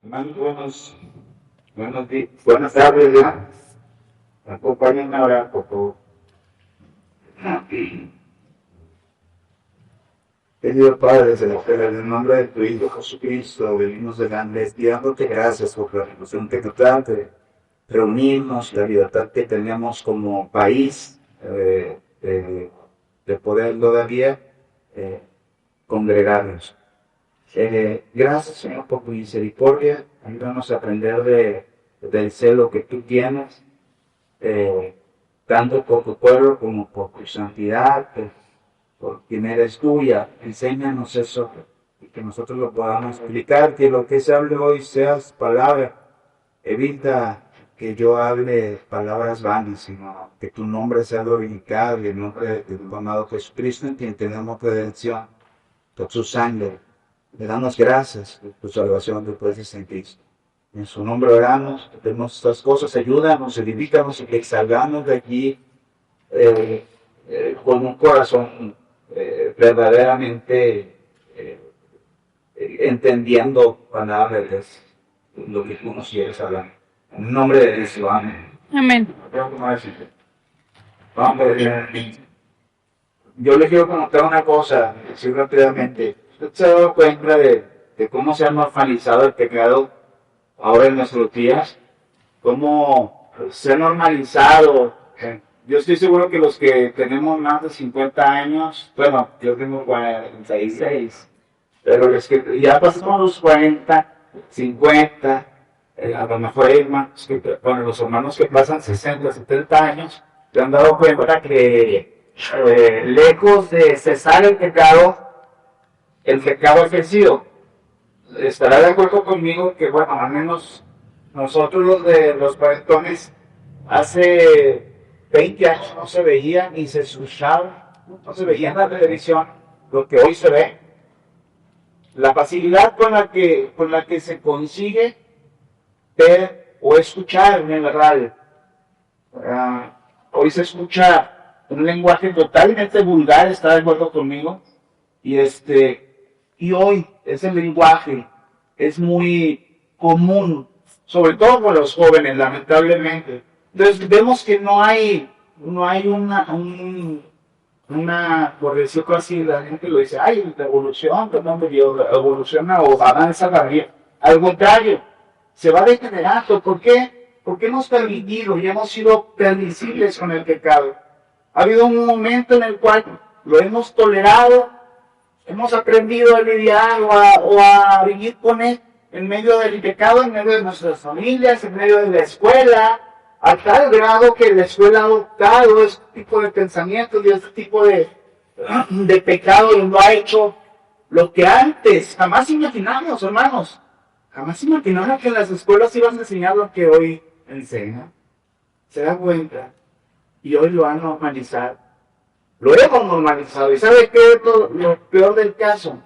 Hermanos, buenas tardes, ya. Acompáñenme ahora, por favor. Querido Padre Celestial, en el nombre de tu Hijo Jesucristo, venimos delante dándote gracias por la libertad de reunirnos, la libertad que tenemos como país, de poder todavía eh, congregarnos. Gracias, Señor, por tu misericordia. Ayúdanos a aprender del celo que tú tienes, tanto por tu pueblo como por tu santidad, por quien eres tuya. Enséñanos eso y que nosotros lo podamos explicar, que lo que se hable hoy seas palabra. Evita que yo hable palabras vanas, sino que tu nombre sea glorificado y el nombre de tu amado Jesucristo, en quien tenemos redención por su sangre. Le damos gracias por tu salvación después de en Cristo. En su nombre oramos, tenemos estas cosas, ayúdanos, edifícanos y que salgamos de aquí con un corazón verdaderamente entendiendo palabras, lo que tú nos quieres hablar. En el nombre de Cristo, amén. Amén. Yo les quiero contar una cosa, decir rápidamente. ¿Usted se ha dado cuenta de cómo se ha normalizado el pecado ahora en nuestros días? ¿Cómo se ha normalizado? Yo estoy seguro que los que tenemos más de 50 años, bueno, yo tengo 46, pero los que ya pasamos los 40, 50, a lo mejor hay hermanos bueno, los hermanos que pasan 60, 70 años, se han dado cuenta que lejos de cesar el pecado ha crecido. Estará de acuerdo conmigo que, bueno, al menos nosotros los de los cuarentones, hace 20 años no se veía ni se escuchaba, no se veía en la televisión lo que hoy se ve. La facilidad con la que se consigue ver o escuchar en el radio. Hoy se escucha un lenguaje totalmente vulgar, ¿está de acuerdo conmigo? Y hoy ese lenguaje es muy común, sobre todo con los jóvenes, lamentablemente. Entonces vemos que no hay una, por decirlo así, la gente lo dice, ay, la evolución, evoluciona o avanza la vida. Al contrario, se va degenerando. ¿Por qué? Porque hemos permitido y hemos sido permisibles con el pecado. Ha habido un momento en el cual lo hemos tolerado, hemos aprendido a lidiar o a vivir con él en medio del pecado, en medio de nuestras familias, en medio de la escuela, a tal grado que la escuela ha adoptado este tipo de pensamientos y este tipo de pecado y lo ha hecho lo que antes jamás imaginamos, hermanos. Jamás imaginamos que en las escuelas iban a enseñar lo que hoy enseñan. Se dan cuenta. Y hoy lo han normalizado. Lo hemos normalizado. ¿Y sabe qué es lo peor del caso?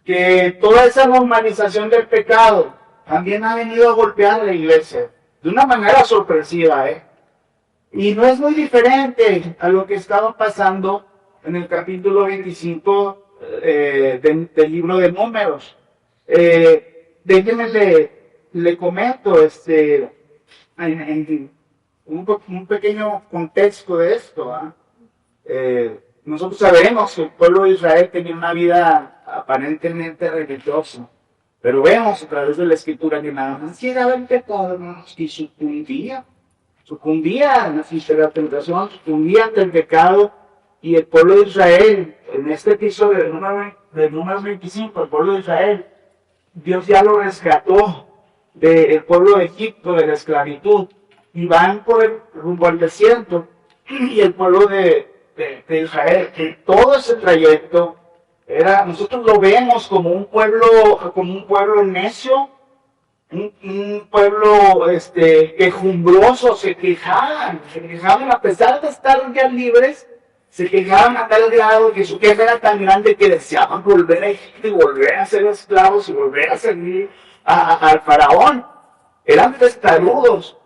Que toda esa normalización del pecado también ha venido a golpear a la iglesia de una manera sorpresiva, Y no es muy diferente a lo que estaba pasando en el capítulo 25 del libro de Números. Déjenme le comento un pequeño contexto de esto. Nosotros sabemos que el pueblo de Israel tenía una vida aparentemente religiosa, pero vemos a través de la escritura que nada más llegaba el pecado, hermanos, y sucumbía ante la tentación, sucumbía ante el pecado, y el pueblo de Israel, en este episodio del número 25, el pueblo de Israel, Dios ya lo rescató del pueblo de Egipto, de la esclavitud, y van rumbo al desierto, y el pueblo de Israel, que todo ese trayecto nosotros lo vemos como un pueblo necio, un pueblo quejumbroso. Se quejaban a pesar de estar ya libres, se quejaban a tal grado que su queja era tan grande que deseaban volver a Egipto y volver a ser esclavos y volver a servir al faraón. Eran testarudos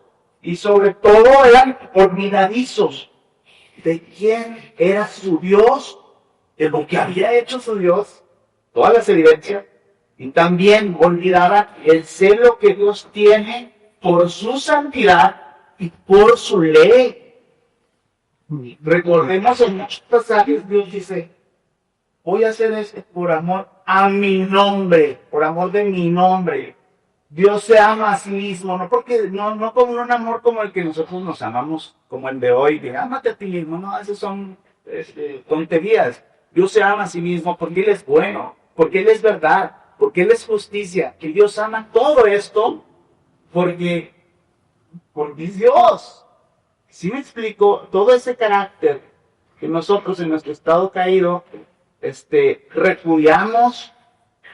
y sobre todo eran olvidadizos de quién era su Dios, de lo que había hecho su Dios, todas las evidencias, Y también olvidaban el celo que Dios tiene por su santidad y por su ley. Recordemos en muchos pasajes Dios dice, voy a hacer esto por amor a mi nombre, por amor de mi nombre. Dios se ama a sí mismo, no porque no con un amor como el que nosotros nos amamos, como el de hoy, de ámate a ti mismo, no, esas son tonterías. Dios se ama a sí mismo porque Él es bueno, porque Él es verdad, porque Él es justicia, que Dios ama todo esto porque es Dios. ¿Sí me explico? Todo ese carácter que nosotros en nuestro estado caído repudiamos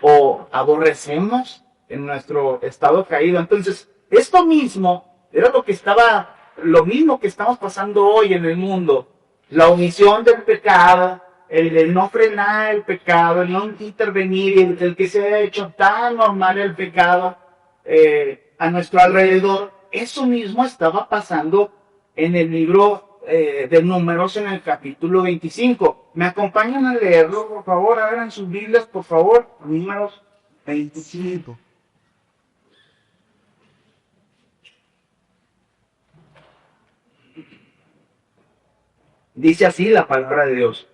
o aborrecemos en nuestro estado caído. Entonces, esto mismo era lo mismo que estamos pasando hoy en el mundo. La omisión del pecado, el no frenar el pecado, el no intervenir, el que se ha hecho tan normal el pecado a nuestro alrededor. Eso mismo estaba pasando en el libro de Números en el capítulo 25. ¿Me acompañan a leerlo, por favor? Abran sus Biblias, por favor. Números 25. Dice así la palabra de Dios.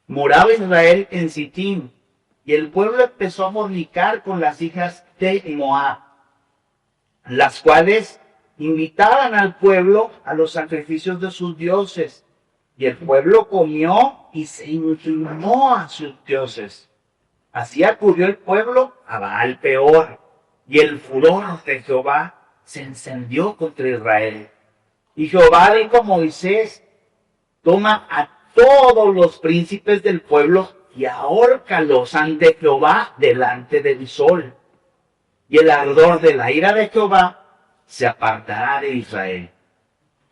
Moraba Israel en Sittim, y el pueblo empezó a fornicar con las hijas de Moab, las cuales invitaban al pueblo a los sacrificios de sus dioses, y el pueblo comió y se inclinó a sus dioses. Así acudió el pueblo a Baal Peor, y el furor de Jehová se encendió contra Israel. Y Jehová dijo a Moisés, toma a todos los príncipes del pueblo y ahórcalos ante Jehová delante del sol. Y el ardor de la ira de Jehová se apartará de Israel.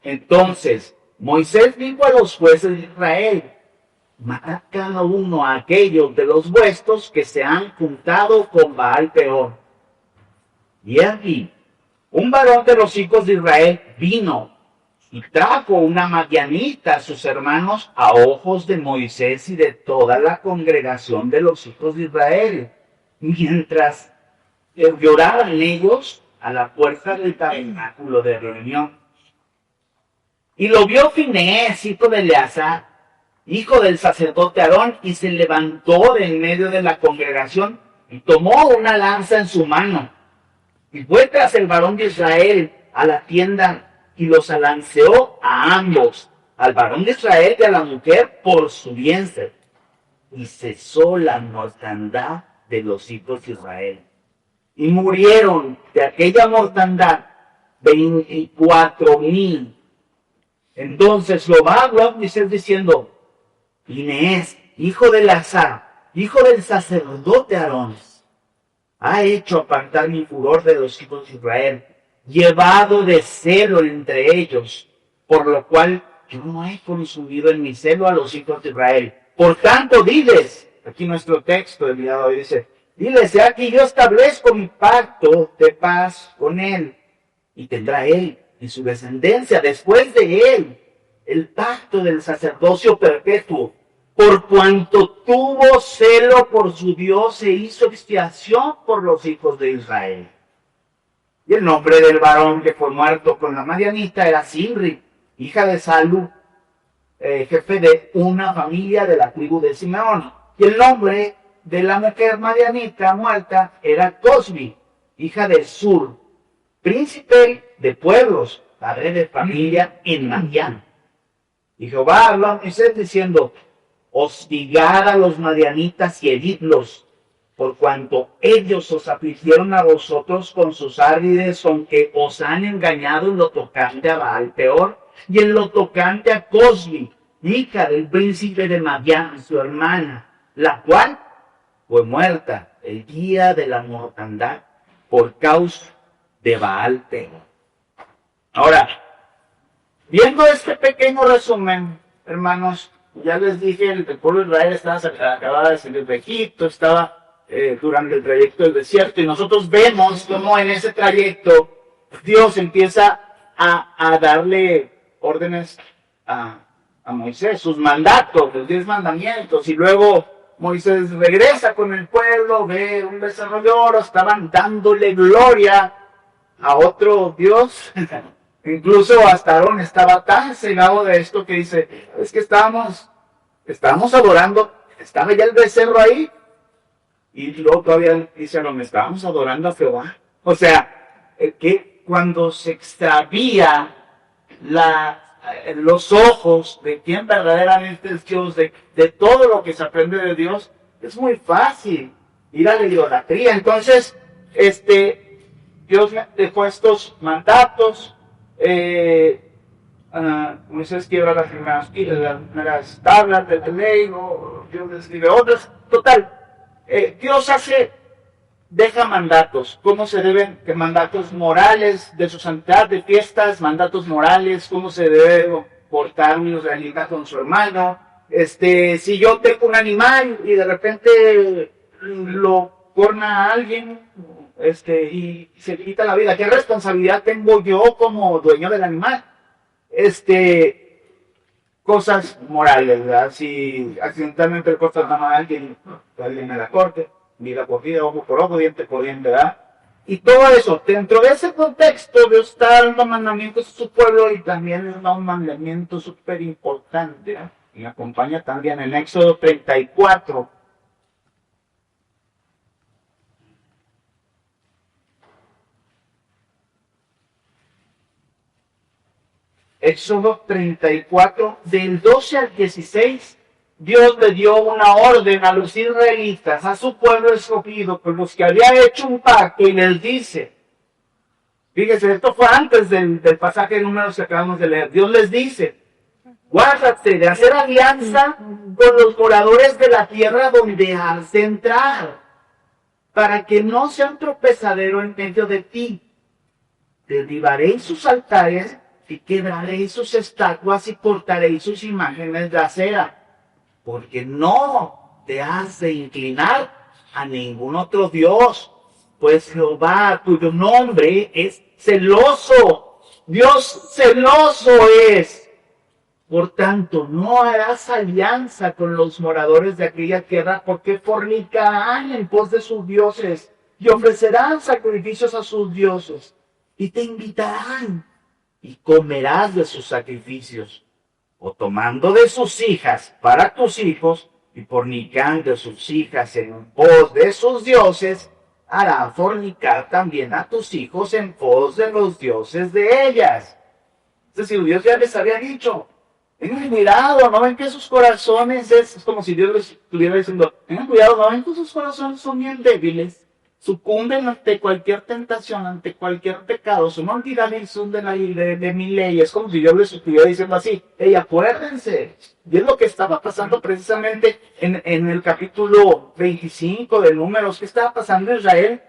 Entonces Moisés dijo a los jueces de Israel, matad cada uno a aquellos de los vuestros que se han juntado con Baal Peor. Y aquí, un varón de los hijos de Israel vino y trajo una madianita a sus hermanos a ojos de Moisés y de toda la congregación de los hijos de Israel, mientras lloraban ellos a la puerta del tabernáculo de reunión. Y lo vio Finehés, hijo de Eleazar, hijo del sacerdote Aarón, y se levantó de en medio de la congregación y tomó una lanza en su mano. Y fue tras el varón de Israel a la tienda y los alanceó a ambos, al varón de Israel y a la mujer por su vientre. Y cesó la mortandad de los hijos de Israel. Y murieron de aquella mortandad 24,000. Entonces Jehová habló a Moisés diciendo, Finehés, hijo de Eleazar, hijo del sacerdote Aarón, ha hecho apartar mi furor de los hijos de Israel, llevado de celo entre ellos, por lo cual yo no he consumido en mi celo a los hijos de Israel. Por tanto, diles, aquí nuestro texto del día de hoy dice, diles, he aquí yo establezco mi pacto de paz con él, y tendrá él y su descendencia después de él el pacto del sacerdocio perpetuo, por cuanto tuvo celo por su Dios e hizo expiación por los hijos de Israel. Y el nombre del varón que fue muerto con la madianita era Simri, hija de Salu, jefe de una familia de la tribu de Simeón. Y el nombre de la mujer madianita muerta era Cosbi, hija de Sur, príncipe de pueblos, padre de familia en Madián. Y Jehová habló a Moisés diciendo, hostigad a los madianitas y heridlos, por cuanto ellos os afligieron a vosotros con sus árdides, aunque os han engañado en lo tocante a Baal Peor y en lo tocante a Cosbi, hija del príncipe de Madián, su hermana, la cual fue muerta el día de la mortandad por causa de Baal Peor. Ahora, viendo este pequeño resumen, hermanos, ya les dije, el pueblo de Israel acababa de salir de Egipto, estaba durante el trayecto del desierto, y nosotros vemos cómo en ese trayecto Dios empieza a darle órdenes a Moisés, sus mandatos, los 10 mandamientos, y luego Moisés regresa con el pueblo, ve un becerro de oro, estaban dándole gloria a otro Dios. Incluso hasta Aarón estaba tan cegado de esto que dice, es que estábamos adorando, estaba ya el becerro ahí, y luego todavía dice Aarón, estábamos adorando a Jehová. O sea, que cuando se extravía los ojos de quién verdaderamente es Dios, de todo lo que se aprende de Dios, es muy fácil ir a la idolatría. Entonces, Dios dejó estos mandatos. Moisés quiebra las primeras tablas de la ley, o Dios escribe otras. Total, Dios deja mandatos, cómo se deben, que mandatos morales de su santidad, de fiestas, mandatos morales, cómo se debe portar un israelita con su hermano. Si yo tengo un animal y de repente lo corna a alguien, y se le quita la vida, ¿qué responsabilidad tengo yo como dueño del animal? Cosas morales, ¿verdad? Si accidentalmente le cortas la mano a alguien a la corte, vida por vida, ojo por ojo, diente por diente, ¿verdad? Y todo eso, dentro de ese contexto, Dios está dando mandamientos a su pueblo y también es un mandamiento súper importante, ¿eh? Y me acompaña también en Éxodo 34. Éxodo 34, del 12 al 16, Dios le dio una orden a los israelitas, a su pueblo escogido, con los que había hecho un pacto, y les dice, fíjese, esto fue antes del pasaje de Números que acabamos de leer, Dios les dice, guárdate de hacer alianza con los moradores de la tierra donde has de entrar, para que no sea un tropezadero en medio de ti. Derribaréis sus altares y quebraréis sus estatuas y cortaréis sus imágenes de acera, porque no te has de inclinar a ningún otro Dios, pues Jehová, cuyo nombre es celoso, Dios celoso es. Por tanto, no harás alianza con los moradores de aquella tierra, porque fornicarán en pos de sus dioses y ofrecerán sacrificios a sus dioses, y te invitarán, y comerás de sus sacrificios, o tomando de sus hijas para tus hijos, y fornicando de sus hijas en pos de sus dioses, harán fornicar también a tus hijos en pos de los dioses de ellas. Es decir, Dios ya les había dicho, tengan cuidado, no ven que sus corazones es como si Dios les estuviera diciendo, tengan cuidado, no ven que sus corazones son bien débiles, sucumben ante cualquier tentación, ante cualquier pecado, son olvidadizos de mi ley. Es como si Dios les estuviera diciendo así, hey, acuérdense. Y es lo que estaba pasando precisamente en el capítulo 25 de Números. ¿Qué estaba pasando? Israel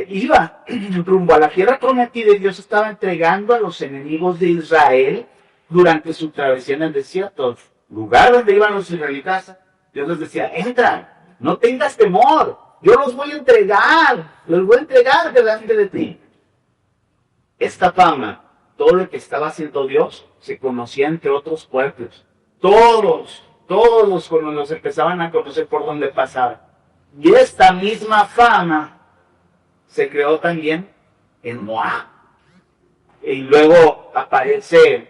iba rumbo a la tierra prometida y Dios estaba entregando a los enemigos de Israel durante su travesía en el desierto, lugar donde iban los israelitas. Dios les decía, entra, no tengas temor, yo los voy a entregar delante de ti. Esta fama, todo lo que estaba haciendo Dios, se conocía entre otros pueblos. Todos los empezaban a conocer por donde pasaban. Y esta misma fama se creó también en Moab. Y luego aparece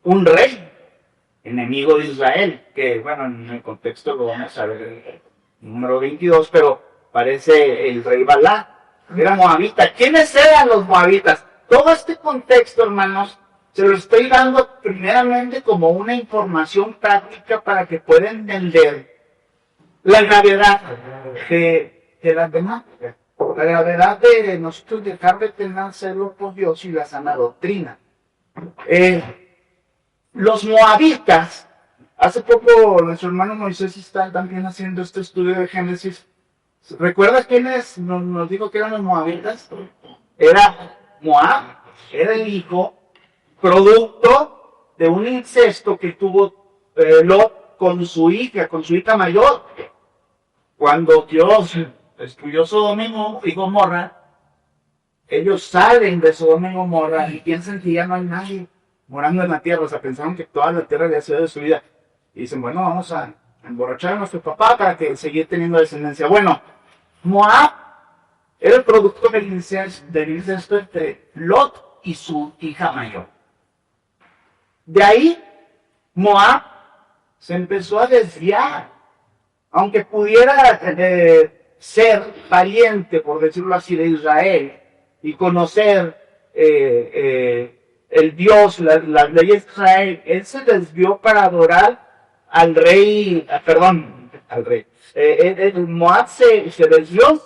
un rey enemigo de Israel, que bueno, en el contexto lo vamos a ver en el número 22, pero parece el rey Balá, era moabita. ¿Quiénes eran los moabitas? Todo este contexto, hermanos, se lo estoy dando primeramente como una información práctica para que puedan entender la gravedad de la temática, la gravedad de nosotros dejar de tener celo por Dios y la sana doctrina. Los moabitas, hace poco nuestro hermano Moisés está también haciendo este estudio de Génesis. ¿Recuerdas quiénes nos dijo que eran los moabitas? Era Moab, era el hijo producto de un incesto que tuvo Lot con su hija mayor. Cuando Dios destruyó Sodoma y Gomorra, ellos salen de Sodoma y Gomorra y piensan que ya no hay nadie morando en la tierra. O sea, pensaron que toda la tierra había sido destruida. Y dicen, bueno, vamos a emborrachar a nuestro papá para que seguir teniendo descendencia. Bueno, Moab era el producto del incesto entre Lot y su hija mayor. De ahí, Moab se empezó a desviar. Aunque pudiera ser pariente, por decirlo así, de Israel y conocer el Dios, las leyes de Israel, él se desvió para adorar al rey, Moab se desvió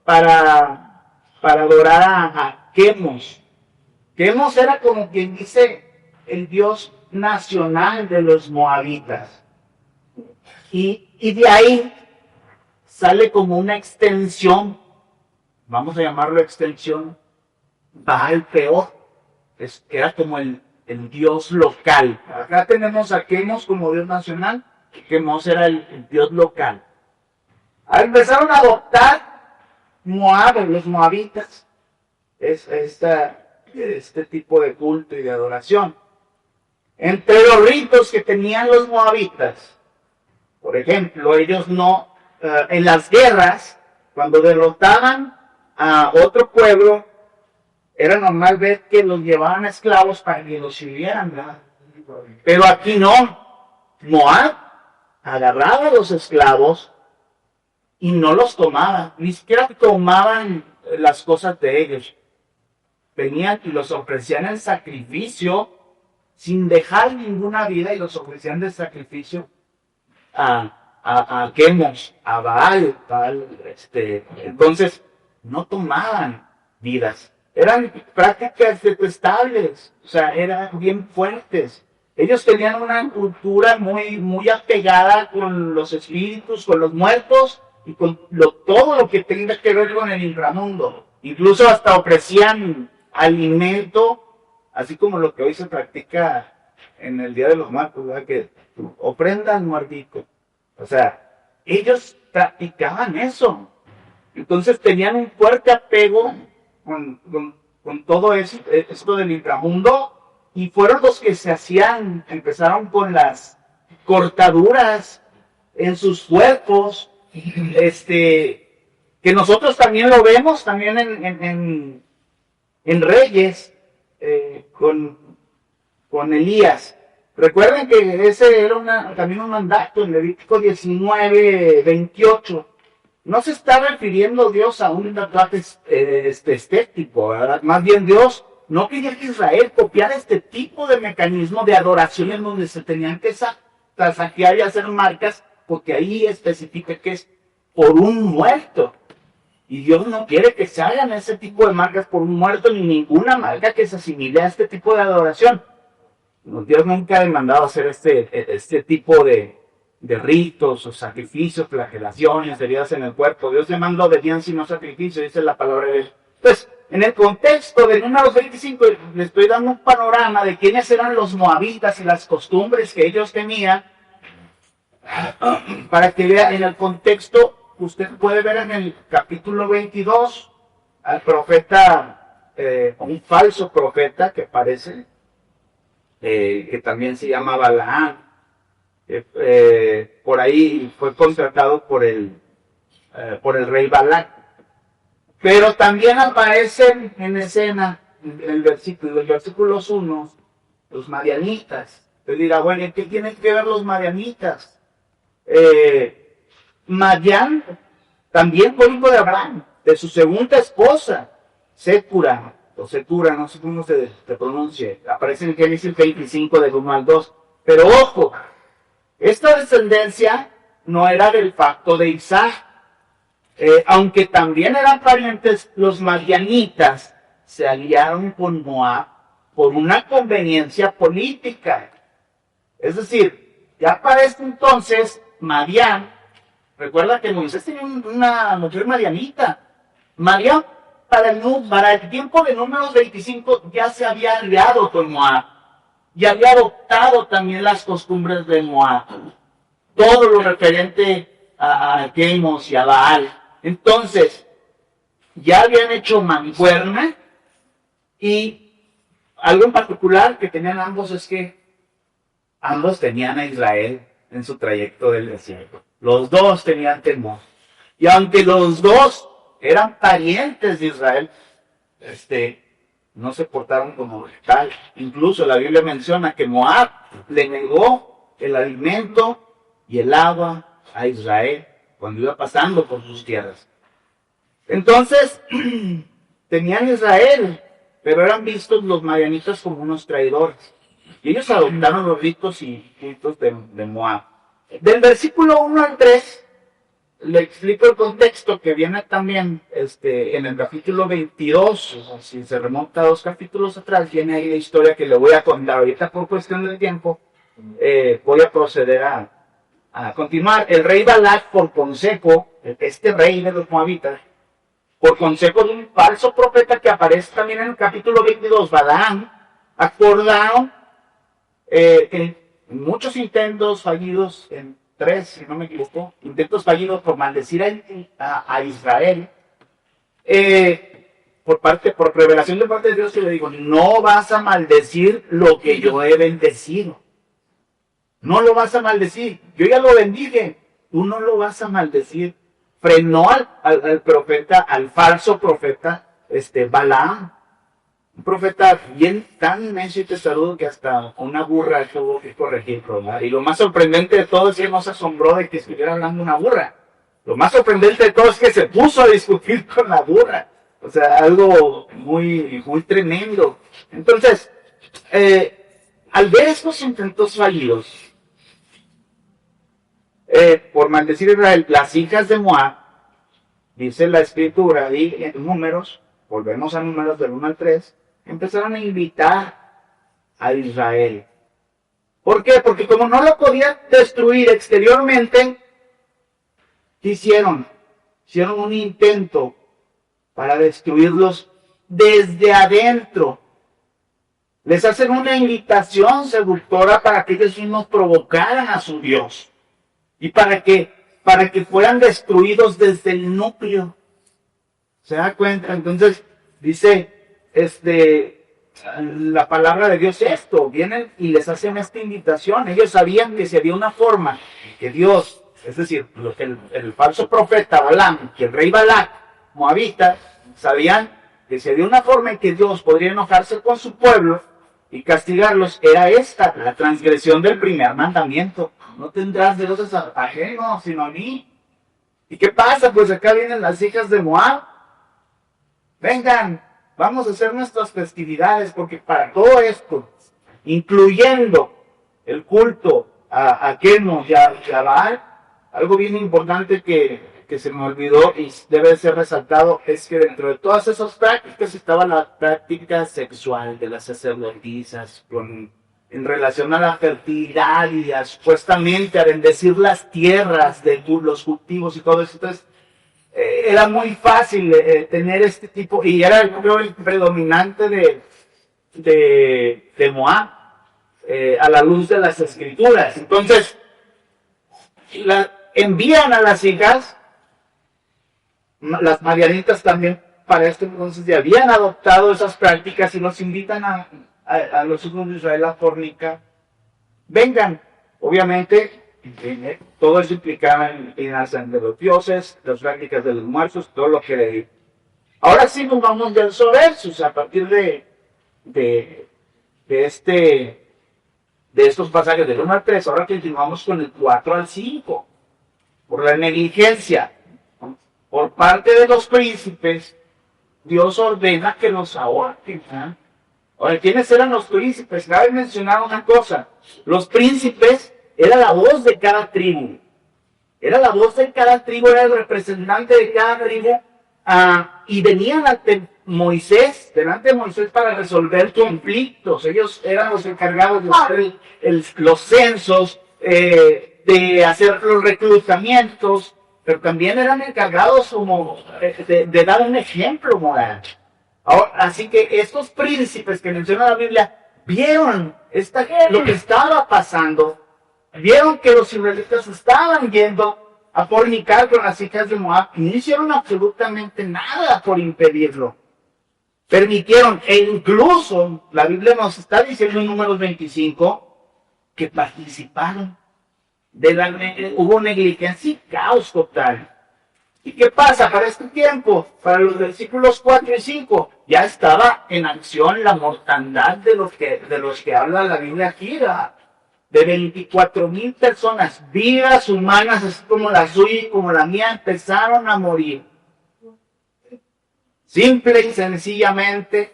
para adorar a Quemos. Quemos era como quien dice el Dios nacional de los moabitas. Y de ahí sale como una extensión, vamos a llamarlo extensión, Baal Peor, que era como el dios local. Acá tenemos a Quemos como dios nacional, Quemos era el dios local. Empezaron a adoptar Moab, los moabitas, este tipo de culto y de adoración. Entre los ritos que tenían los moabitas, por ejemplo, ellos no, en las guerras, cuando derrotaban a otro pueblo, era normal ver que los llevaban a esclavos para que los sirvieran, ¿verdad? Pero aquí no. Moab agarraba a los esclavos y no los tomaba, ni siquiera tomaban las cosas de ellos. Venían y los ofrecían en sacrificio, sin dejar ninguna vida, y los ofrecían de sacrificio a Quemos, a Baal, entonces no tomaban vidas, eran prácticas detestables, o sea, eran bien fuertes. Ellos tenían una cultura muy apegada con los espíritus, con los muertos y con todo lo que tenga que ver con el inframundo. Incluso hasta ofrecían alimento, así como lo que hoy se practica en el Día de los Muertos, ¿verdad? Que ofrenda al muertico. O sea, ellos practicaban eso. Entonces tenían un fuerte apego con todo esto del inframundo, y fueron los que empezaron con las cortaduras en sus cuerpos, que nosotros también lo vemos también en Reyes, con Elías. Recuerden que ese era también un mandato en Levítico 19:28. No se está refiriendo Dios a un tatuaje estético, ¿verdad? Más bien Dios no quería que Israel copiara este tipo de mecanismo de adoración en donde se tenían que saquear y hacer marcas, porque ahí especifica que es por un muerto. Y Dios no quiere que se hagan ese tipo de marcas por un muerto, ni ninguna marca que se asimile a este tipo de adoración. Dios nunca ha demandado hacer este tipo de ritos o sacrificios, flagelaciones, heridas en el cuerpo. Dios demanda obediencia y no sacrificio, dice la palabra de Dios. Pues, en el contexto de Números 25, le estoy dando un panorama de quiénes eran los moabitas y las costumbres que ellos tenían, para que vea en el contexto. Usted puede ver en el capítulo 22 al profeta, un falso profeta que aparece, que también se llama Balaam. Por ahí fue contratado por el rey Balac. Pero también aparecen en escena, en los versículos 1, los madianitas. Usted dirá, bueno, ¿qué tienen que ver los madianitas? Madián también fue hijo de Abraham, de su segunda esposa, Sécura, o Setura, no sé cómo se pronuncie. Aparece en Génesis 25, del 1 al 2. Pero ojo, esta descendencia no era del pacto de Isaac. Aunque también eran parientes, los madianitas se aliaron con Moab por una conveniencia política. Es decir, ya para este entonces, Madián, recuerda que Moisés tenía una mujer madianita. Madián, para el tiempo de Números 25, ya se había aliado con Moab y había adoptado también las costumbres de Moab. Todo lo referente a Quemos y a Baal. Entonces, ya habían hecho mancuerna, y algo en particular que tenían ambos es que ambos tenían a Israel en su trayecto del desierto. Los dos tenían temor. Y aunque los dos eran parientes de Israel, no se portaron como tal. Incluso la Biblia menciona que Moab le negó el alimento y el agua a Israel cuando iba pasando por sus tierras. Entonces, tenían Israel, pero eran vistos los madianitas como unos traidores. Y ellos adoptaron los ritos y cultos de Moab. Del versículo 1 al 3, le explico el contexto que viene también en el capítulo 22, si se remonta a 2 capítulos atrás, viene ahí la historia que le voy a contar. Ahorita por cuestión del tiempo voy a proceder a continuar. El rey Balac, por consejo, este rey de los moabitas, por consejo de un falso profeta que aparece también en el capítulo 22, Balaam, acordaron en muchos intentos fallidos, en 3, si no me equivoco, intentos fallidos por maldecir a Israel, por revelación de parte de Dios, que le digo, no vas a maldecir lo que yo he bendecido. No lo vas a maldecir. Yo ya lo bendije. Tú no lo vas a maldecir. Frenó al profeta, al falso profeta, Balaam. Un profeta bien tan necio y testarudo que hasta una burra tuvo que corregirlo, ¿verdad? Y lo más sorprendente de todo es que él no se asombró de que estuviera hablando una burra. Lo más sorprendente de todo es que se puso a discutir con la burra. O sea, algo muy, muy tremendo. Entonces, al ver estos intentos fallidos, por maldecir a Israel, las hijas de Moab, dice la escritura, y en Números, volvemos a Números del 1 al 3, empezaron a invitar a Israel. ¿Por qué? Porque como no lo podían destruir exteriormente, ¿qué hicieron? Hicieron un intento para destruirlos desde adentro. Les hacen una invitación seductora para que ellos mismos provocaran a su Dios. Y para que fueran destruidos desde el núcleo. ¿Se da cuenta? Entonces, dice, la palabra de Dios esto, vienen y les hacen esta invitación. Ellos sabían que si había una forma que Dios, es decir, el falso profeta Balaam, que el rey Balac, moabita, sabían que si había una forma en que Dios podría enojarse con su pueblo y castigarlos, era esta, la transgresión del primer mandamiento. No tendrás dioses ajenos, sino a mí. ¿Y qué pasa? Pues acá vienen las hijas de Moab. Vengan, vamos a hacer nuestras festividades, porque para todo esto, incluyendo el culto a Kemosh y a Baal, algo bien importante que se me olvidó y debe ser resaltado, es que dentro de todas esas prácticas estaba la práctica sexual de las sacerdotisas, en relación a la fertilidad y supuestamente a bendecir las tierras de los cultivos y todo eso. Entonces, era muy fácil tener este tipo, y era el predominante de Moab, a la luz de las escrituras. Entonces, envían a las hijas, las madianitas también para este entonces ya habían adoptado esas prácticas y los invitan a los hijos de Israel a fornicar. Vengan, obviamente. Todo eso implicaba en la sangre de los dioses, las prácticas de los muertos, todo lo que le digo. Ahora sí nos vamos verso a verso, a partir de estos pasajes del 1 al 3, ahora continuamos con el 4 al 5. Por la negligencia, por parte de los príncipes, Dios ordena que los ahorquen. Ahora, ¿quiénes eran los príncipes? Cabe mencionar una cosa, los príncipes era la voz de cada tribu. Era la voz de cada tribu, era el representante de cada tribu. Y venían delante de Moisés para resolver conflictos. Ellos eran los encargados de hacer los censos, de hacer los reclutamientos, pero también eran encargados como de dar un ejemplo moral. Ahora, así que estos príncipes que menciona la Biblia vieron lo que estaba pasando. Vieron que los israelitas estaban yendo a fornicar con las hijas de Moab y no hicieron absolutamente nada por impedirlo. Permitieron, e incluso la Biblia nos está diciendo en Números 25 que participaron hubo negligencia y caos total. ¿Y qué pasa para este tiempo? Para los versículos 4 y 5, ya estaba en acción la mortandad de los que habla la Biblia aquí, de 24,000 personas, vidas humanas, así como la suya y como la mía, empezaron a morir. Simple y sencillamente,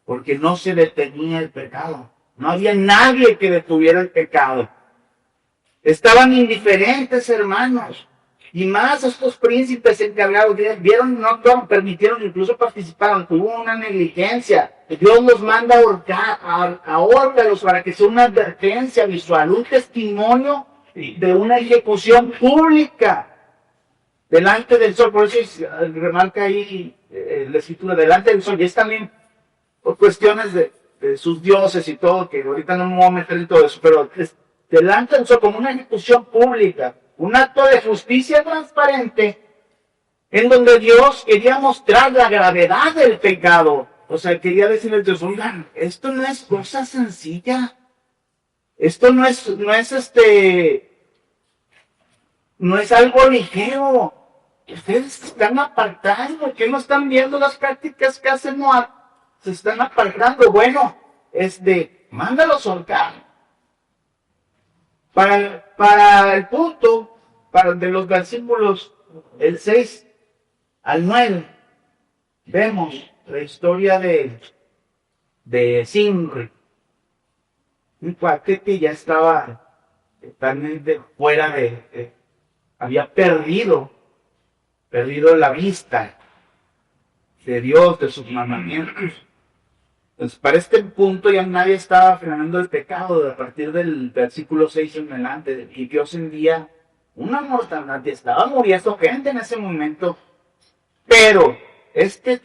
porque no se detenía el pecado. No había nadie que detuviera el pecado. Estaban indiferentes, hermanos. Y más estos príncipes encargados, vieron, no permitieron, incluso participaron, hubo una negligencia. Dios los manda a ahórcalos para que sea una advertencia visual, un testimonio de una ejecución pública delante del sol. Por eso remarca ahí la escritura, delante del sol. Y es también por cuestiones de sus dioses y todo, que ahorita no me voy a meter en todo eso, pero delante del sol como una ejecución pública. Un acto de justicia transparente en donde Dios quería mostrar la gravedad del pecado. O sea, quería decirle a Dios, oigan, esto no es cosa sencilla. Esto no es algo ligero. Ustedes se están apartando. ¿Qué no están viendo las prácticas que hacen Moab? Se están apartando. Bueno, mándalos a ahorcar. Para el punto, de los versículos el 6 al 9, vemos la historia de Zimri, un cuate que ya estaba totalmente fuera había perdido la vista de Dios, de sus mandamientos. Entonces, para este punto ya nadie estaba frenando el pecado a partir del versículo 6 en adelante, y Dios envía una mortandad, estaba muriendo gente en ese momento, pero este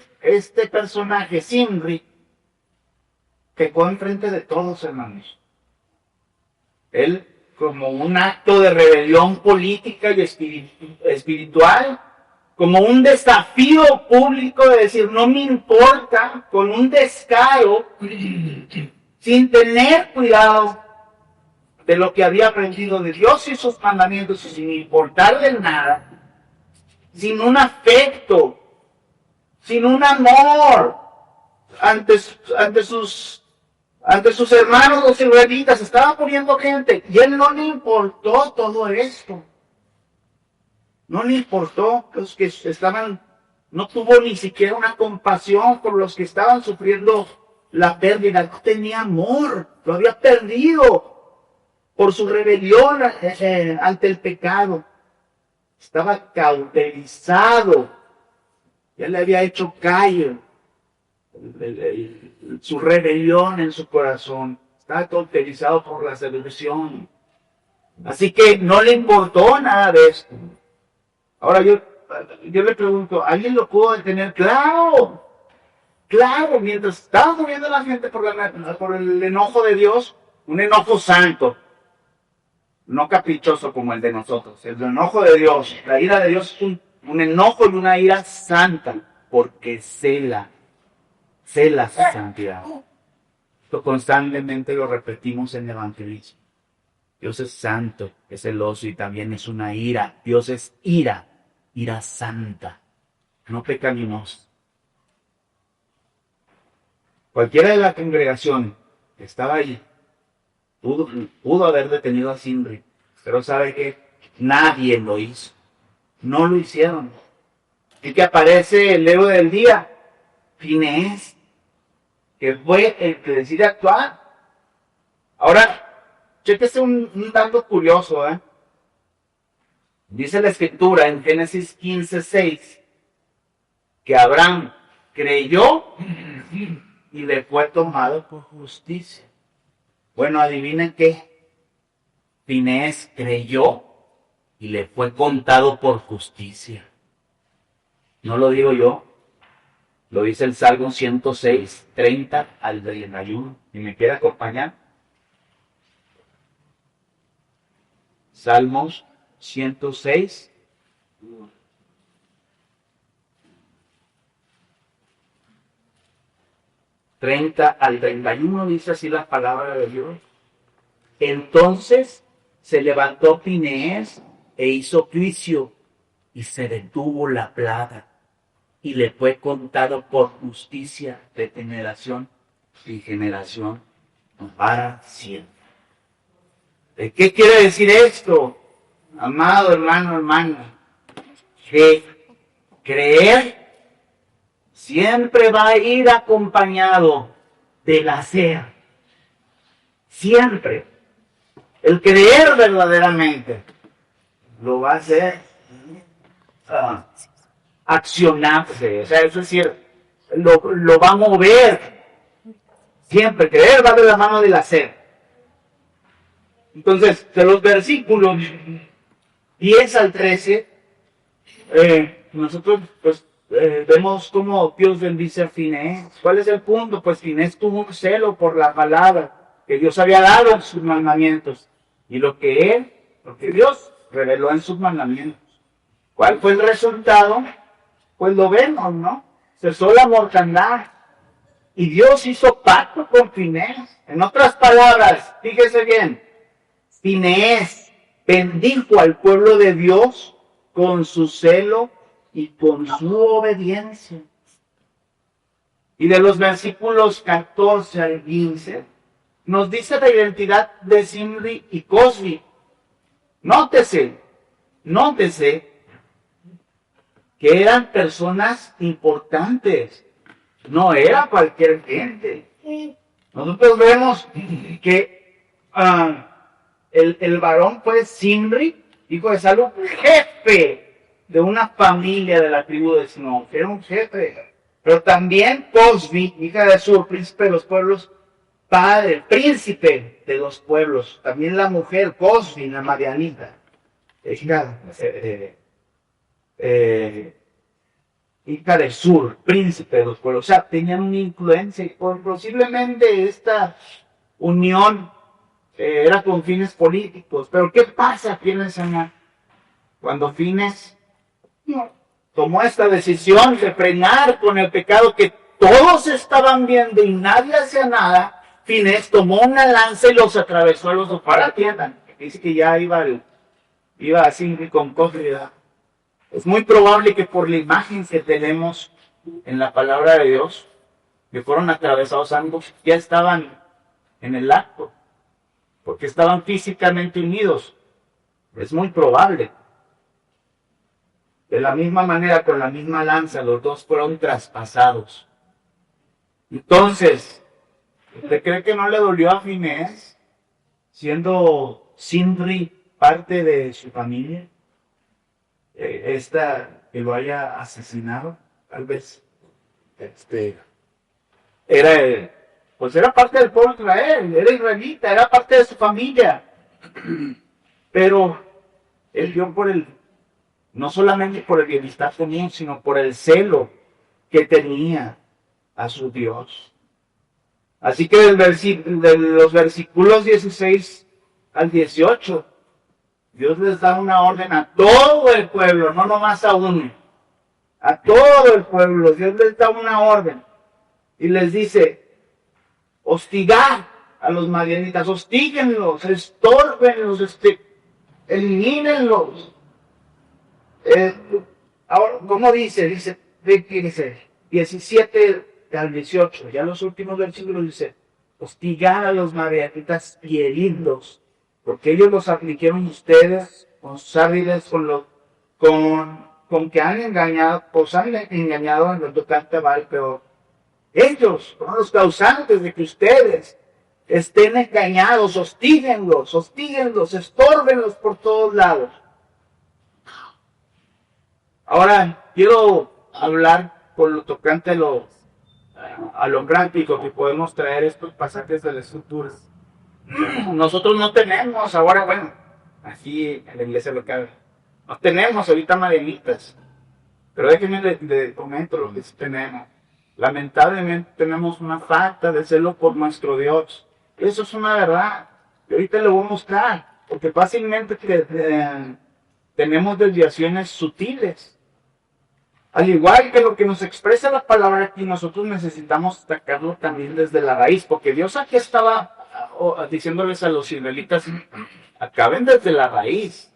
personaje, Zimri, pecó enfrente de todos, hermanos. Él, como un acto de rebelión política y espiritual, como un desafío público de decir, no me importa, con un descaro, sin tener cuidado de lo que había aprendido de Dios y sus mandamientos, y sin importarle nada, sin un afecto, sin un amor ante sus hermanos los israelitas. Estaba muriendo gente y él no le importó todo esto. No le importó los que no tuvo ni siquiera una compasión por los que estaban sufriendo la pérdida. No tenía amor, lo había perdido por su rebelión ante el pecado. Estaba cauterizado. Ya le había hecho callo su rebelión en su corazón. Estaba cauterizado por la seducción. Así que no le importó nada de esto. Ahora yo le pregunto, ¿alguien lo pudo detener? Claro, mientras estaba muriendo la gente por el enojo de Dios, un enojo santo, no caprichoso como el de nosotros. El enojo de Dios, la ira de Dios es un enojo y una ira santa, porque cela su santidad. Esto constantemente lo repetimos en el evangelismo. Dios es santo, es celoso y también es una ira. Dios es ira santa, no pecaminosa. Cualquiera de la congregación que estaba ahí pudo haber detenido a Zimri, pero sabe que nadie lo hizo. No lo hicieron. Y que aparece el héroe del día, Finehés, que fue el que decide actuar. Ahora, chéquese un dato curioso, Dice la escritura en Génesis 15:6 que Abraham creyó y le fue tomado por justicia. Bueno, adivinen qué. Finehés creyó y le fue contado por justicia. No lo digo yo, lo dice el Salmo 106, 30 al 31. ¿Y me quiere acompañar? Salmos 106. Al 31 dice así la palabra de Dios. Entonces se levantó Finehés e hizo juicio, y se detuvo la plaga, y le fue contado por justicia de generación y generación para siempre. ¿De qué quiere decir esto, amado hermano, hermana? Que creer siempre va a ir acompañado del hacer. Siempre. El creer verdaderamente lo va a hacer accionarse. O sea, es decir, lo va a mover. Siempre. Creer va de la mano del hacer. Entonces, de los versículos 10 al 13, nosotros pues vemos cómo Dios bendice a Finehés. ¿Cuál es el punto? Pues Finehés tuvo un celo por la palabra que Dios había dado en sus mandamientos y lo que Dios reveló en sus mandamientos. ¿Cuál fue el resultado? Pues lo vemos, ¿no? Cesó la mortandad y Dios hizo pacto con Finehés. En otras palabras, fíjese bien, Finehés bendijo al pueblo de Dios con su celo y con su obediencia. Y de los versículos 14 al 15, nos dice la identidad de Zimri y Cosbi. Nótese que eran personas importantes, no era cualquier gente. Nosotros vemos que el varón fue Zimri, hijo de Salú, jefe de una familia de la tribu de Sinón, era un jefe. Pero también Cosbi, hija de Sur, príncipe de los pueblos, padre, príncipe de los pueblos. También la mujer, Cosbi, la madianita, hija de Sur, príncipe de los pueblos. O sea, tenían una influencia y posiblemente esta unión era con fines políticos. Pero ¿qué pasa aquí en el Señor? Cuando Finehés tomó esta decisión de frenar con el pecado que todos estaban viendo y nadie hacía nada, Finehés tomó una lanza y los atravesó a los dos para la tienda. Dice que ya iba así con cofridad. Es muy probable que por la imagen que tenemos en la palabra de Dios, que fueron atravesados ambos, ya estaban en el acto, porque estaban físicamente unidos. Es muy probable. De la misma manera, con la misma lanza, los dos fueron traspasados. Entonces, ¿usted cree que no le dolió a Finehés, siendo Zimri parte de su familia, que lo haya asesinado? Tal vez era parte del pueblo de Israel, era israelita, era parte de su familia. Pero él dio no solamente por el bienestar común, sino por el celo que tenía a su Dios. Así que de los versículos 16 al 18, Dios les da una orden a todo el pueblo, no nomás a uno. A todo el pueblo, Dios les da una orden. Y les dice, hostigad a los madianitas, hostíguenlos, estórbenlos, elimínenlos. Ahora, ¿cómo dice? Dice 17 al 18, ya los últimos versículos dice, hostigar a los madianitas y herirlos, porque ellos los afligieron ustedes con sus árides, con que han engañado, en lo tocante a Baal peor. Ellos son los causantes de que ustedes estén engañados, hostíguenlos, estórbenlos por todos lados. Ahora, quiero hablar con lo tocante a lo práctico que podemos traer estos pasajes de las Escrituras. Nosotros no tenemos ahora, bueno, aquí en la iglesia local, no tenemos ahorita madianitas, pero déjenme le comento lo que sí tenemos. Lamentablemente tenemos una falta de celo por nuestro Dios. Eso es una verdad. Y ahorita le voy a mostrar, porque fácilmente tenemos desviaciones sutiles. Al igual que lo que nos expresa la palabra aquí, nosotros necesitamos atacarlo también desde la raíz, porque Dios aquí estaba diciéndoles a los israelitas, acaben desde la raíz.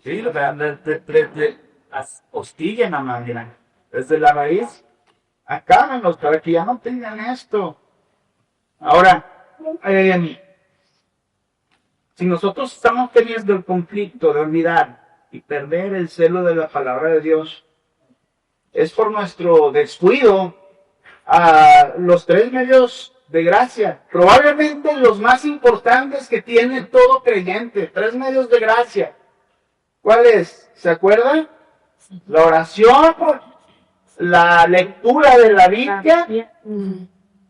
Sí, hostiguen a Madián. Desde la raíz, acábenlos para que ya no tengan esto. Ahora, si nosotros estamos teniendo el conflicto de olvidar y perder el celo de la palabra de Dios, es por nuestro descuido a los 3 medios de gracia, probablemente los más importantes que tiene todo creyente, 3 medios de gracia. ¿Cuáles? ¿Se acuerdan? La oración, la lectura de la Biblia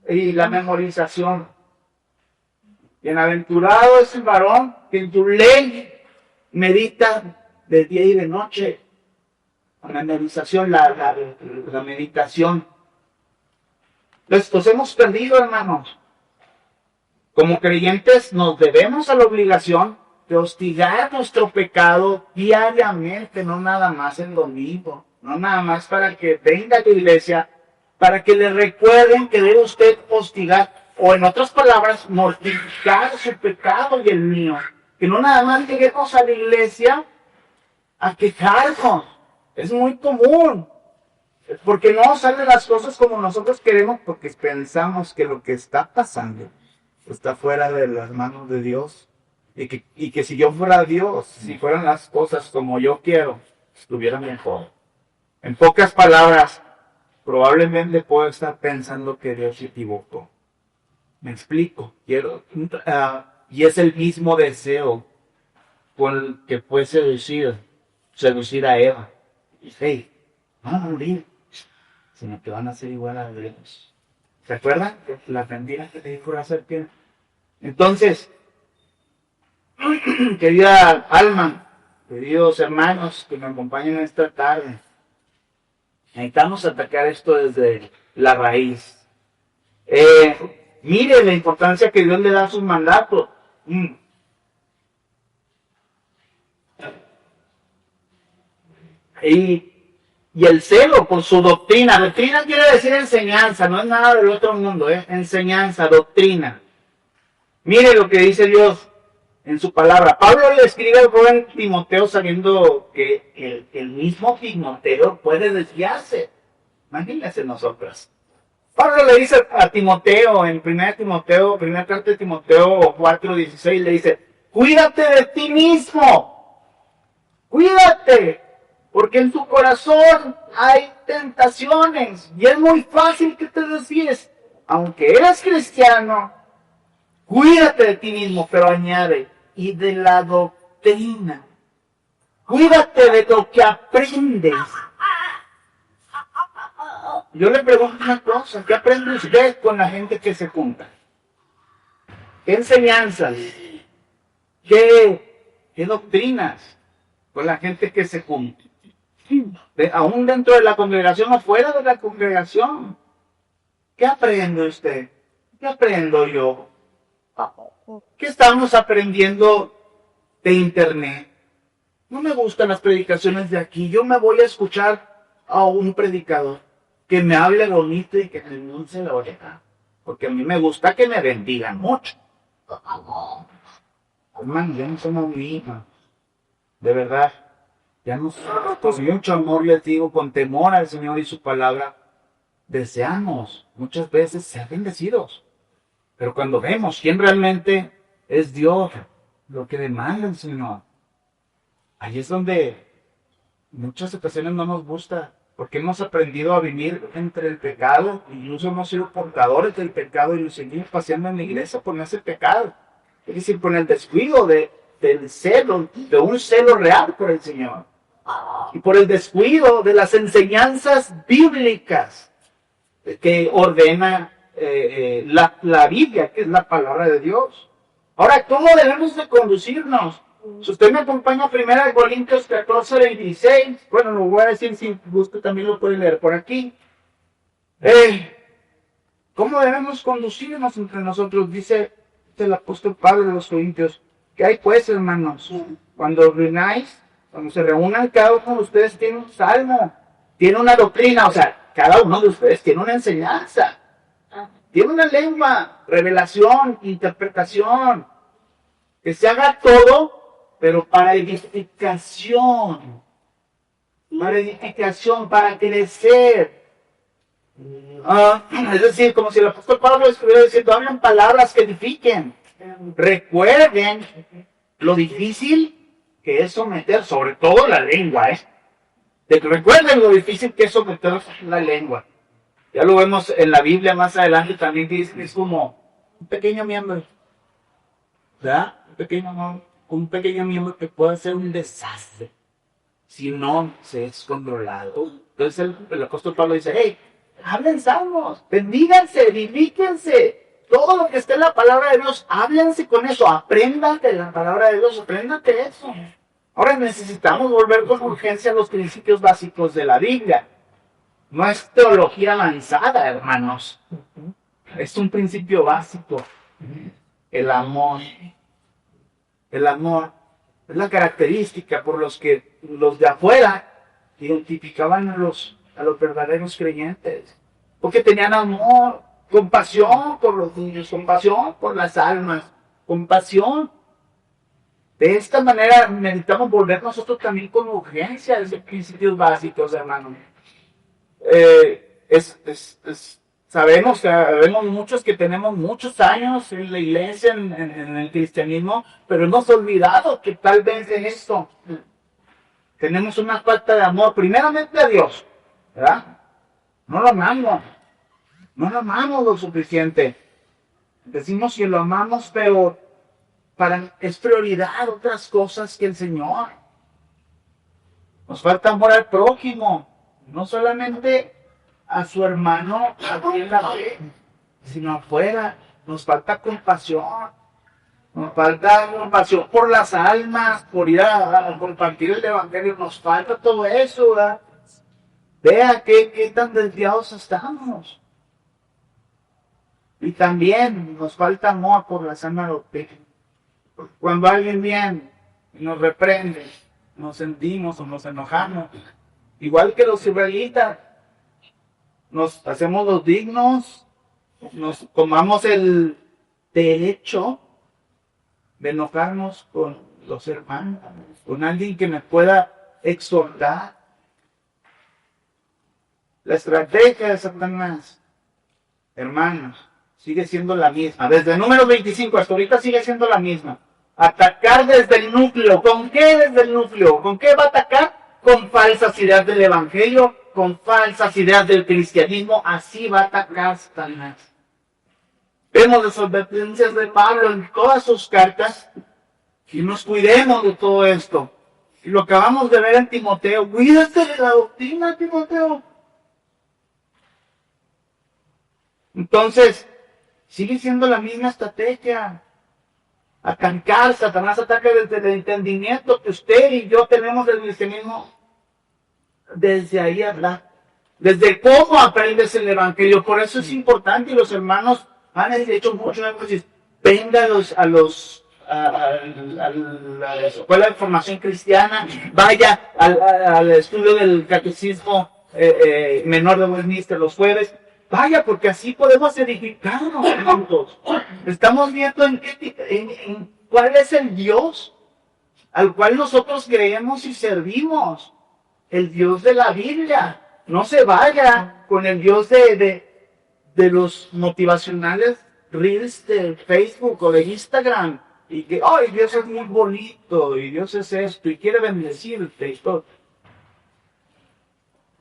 y la memorización. Bienaventurado es el varón que en tu ley medita de día y de noche. La memorización, la meditación. Los hemos perdido, hermanos. Como creyentes nos debemos a la obligación de hostigar nuestro pecado diariamente, no nada más el domingo, no nada más para que venga a tu iglesia, para que le recuerden que debe usted hostigar, o en otras palabras, mortificar su pecado y el mío. Que no nada más lleguemos a la iglesia a quejarnos. Es muy común. Porque no salen las cosas como nosotros queremos, porque pensamos que lo que está pasando está fuera de las manos de Dios. Y que si yo fuera Dios, si fueran las cosas como yo quiero, estuviera mejor. En pocas palabras, probablemente puedo estar pensando que Dios se equivocó. Me explico. Y es el mismo deseo con el que fue seducir a Eva. Hey, van a morir, sino que van a ser igual a Dios. ¿Se acuerdan? La mentira que te dijo la serpiente. Entonces, querida Alma, queridos hermanos que me acompañan esta tarde, necesitamos atacar esto desde la raíz. Mire la importancia que Dios le da a sus mandatos. Y el celo por su doctrina. Doctrina quiere decir enseñanza, no es nada del otro mundo, enseñanza, doctrina. Mire lo que dice Dios en su palabra. Pablo le escribe al joven Timoteo sabiendo que el mismo Timoteo puede desviarse. Imagínense nosotros. Pablo le dice a Timoteo en 1 carta de Timoteo 4:16, le dice, cuídate de ti mismo, cuídate, porque en tu corazón hay tentaciones y es muy fácil que te desvíes. Aunque eres cristiano, cuídate de ti mismo, pero añade, y de la doctrina. Cuídate de lo que aprendes. Yo le pregunto una cosa, ¿qué aprende usted con la gente que se junta? ¿Qué enseñanzas? ¿Qué doctrinas con la gente que se junta? Aún dentro de la congregación o fuera de la congregación. ¿Qué aprende usted? ¿Qué aprendo yo? ¿Qué estamos aprendiendo de internet? No me gustan las predicaciones de aquí. Yo me voy a escuchar a un predicador que me hable bonito y que me endulce la oreja. Porque a mí me gusta que me bendigan mucho. Hermano, ya no somos mismos. De verdad. Ya no somos. Con mucho amor les digo, con temor al Señor y su palabra, deseamos muchas veces ser bendecidos. Pero cuando vemos quién realmente es Dios, lo que demanda el Señor, ahí es donde muchas ocasiones no nos gusta. Porque hemos aprendido a vivir entre el pecado, incluso hemos sido portadores del pecado y seguimos paseando en la iglesia por ese pecado. Es decir, con el descuido del celo, de un celo real por el Señor. Y por el descuido de las enseñanzas bíblicas que ordena la Biblia, que es la palabra de Dios. Ahora, ¿cómo debemos de conducirnos? Si usted me acompaña a 1 Corintios 14:26, bueno, lo voy a decir, si gusta también lo puede leer por aquí. ¿Cómo debemos conducirnos entre nosotros? Dice el apóstol Pablo de los Corintios. ¿Qué hay pues, hermanos? Cuando se reúnan, cada uno de ustedes tiene un salmo, tiene una doctrina, o sea, cada uno de ustedes tiene una enseñanza. Tiene una lengua, revelación, interpretación. Que se haga todo, pero para edificación. Para edificación, para crecer. Es decir, como si el apóstol Pablo estuviera diciendo, hablan palabras que edifiquen. Recuerden lo difícil que es someter, sobre todo la lengua, Recuerden lo difícil que es someter la lengua. Ya lo vemos en la Biblia más adelante también, que dice que es como un pequeño miembro. ¿Verdad? Un pequeño miembro que puede ser un desastre si no se es controlado. Entonces el apóstol Pablo dice, hey, hablen salmos, bendíganse, edifíquense. Todo lo que esté en la palabra de Dios, háblense con eso, aprendan de la palabra de Dios, apréndate eso. Ahora necesitamos volver con urgencia a los principios básicos de la Biblia. No es teología avanzada, hermanos. Es un principio básico. El amor. El amor es la característica por los que los de afuera identificaban a los verdaderos creyentes. Porque tenían amor, compasión por los niños, compasión por las almas, compasión. De esta manera necesitamos volver nosotros también con urgencia a esos principios básicos, hermanos. Sabemos muchos que tenemos muchos años en la iglesia, en el cristianismo, pero hemos olvidado que tal vez en esto tenemos una falta de amor, primeramente a Dios, ¿verdad? No lo amamos lo suficiente. Decimos que lo amamos, pero es prioridad otras cosas que el Señor. Nos falta amor al prójimo, no solamente a su hermano aquí en la fe, sino afuera. Nos falta compasión. Nos falta compasión por las almas, por ir a compartir el evangelio. Nos falta todo eso, ¿verdad? Vea qué tan desviados estamos. Y también nos falta amor por la sana doctrina. Cuando alguien viene y nos reprende, nos sentimos o nos enojamos. Igual que los israelitas, nos hacemos los dignos, nos tomamos el derecho de enojarnos con los hermanos, con alguien que me pueda exhortar. La estrategia de Satanás, hermanos, sigue siendo la misma. Desde el número 25 hasta ahorita sigue siendo la misma. Atacar desde el núcleo. ¿Con qué desde el núcleo? ¿Con qué va a atacar? Con falsas ideas del evangelio, con falsas ideas del cristianismo. Así va a atacar Satanás. Vemos las advertencias de Pablo en todas sus cartas y nos cuidemos de todo esto. Y lo acabamos de ver en Timoteo. Cuídate de la doctrina, Timoteo. Entonces, sigue siendo la misma estrategia. Atacar, Satanás ataca desde el entendimiento que usted y yo tenemos del cristianismo. Desde ahí hablar. Desde cómo aprendes el evangelio. Por eso es importante, y los hermanos han hecho mucho énfasis. Venga a la escuela de formación cristiana, vaya al estudio del catecismo menor de Westminster los jueves. Vaya, porque así podemos edificarnos juntos. Estamos viendo en cuál es el Dios al cual nosotros creemos y servimos. El Dios de la Biblia. No se vaya con el Dios de los motivacionales reels de Facebook o de Instagram. Y que, ay, Dios es muy bonito, y Dios es esto, y quiere bendecirte y todo.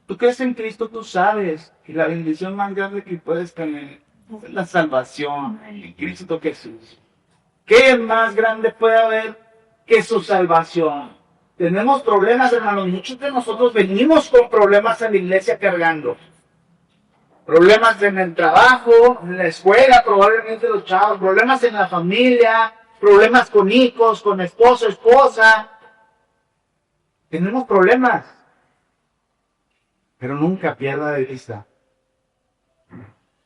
Tú crees en Cristo, tú sabes que la bendición más grande que puedes tener es la salvación en Cristo Jesús. ¿Qué más grande puede haber que su salvación? Tenemos problemas, hermanos. Muchos de nosotros venimos con problemas en la iglesia cargando. Problemas en el trabajo, en la escuela, probablemente los chavos. Problemas en la familia, problemas con hijos, con esposo, esposa. Tenemos problemas. Pero nunca pierda de vista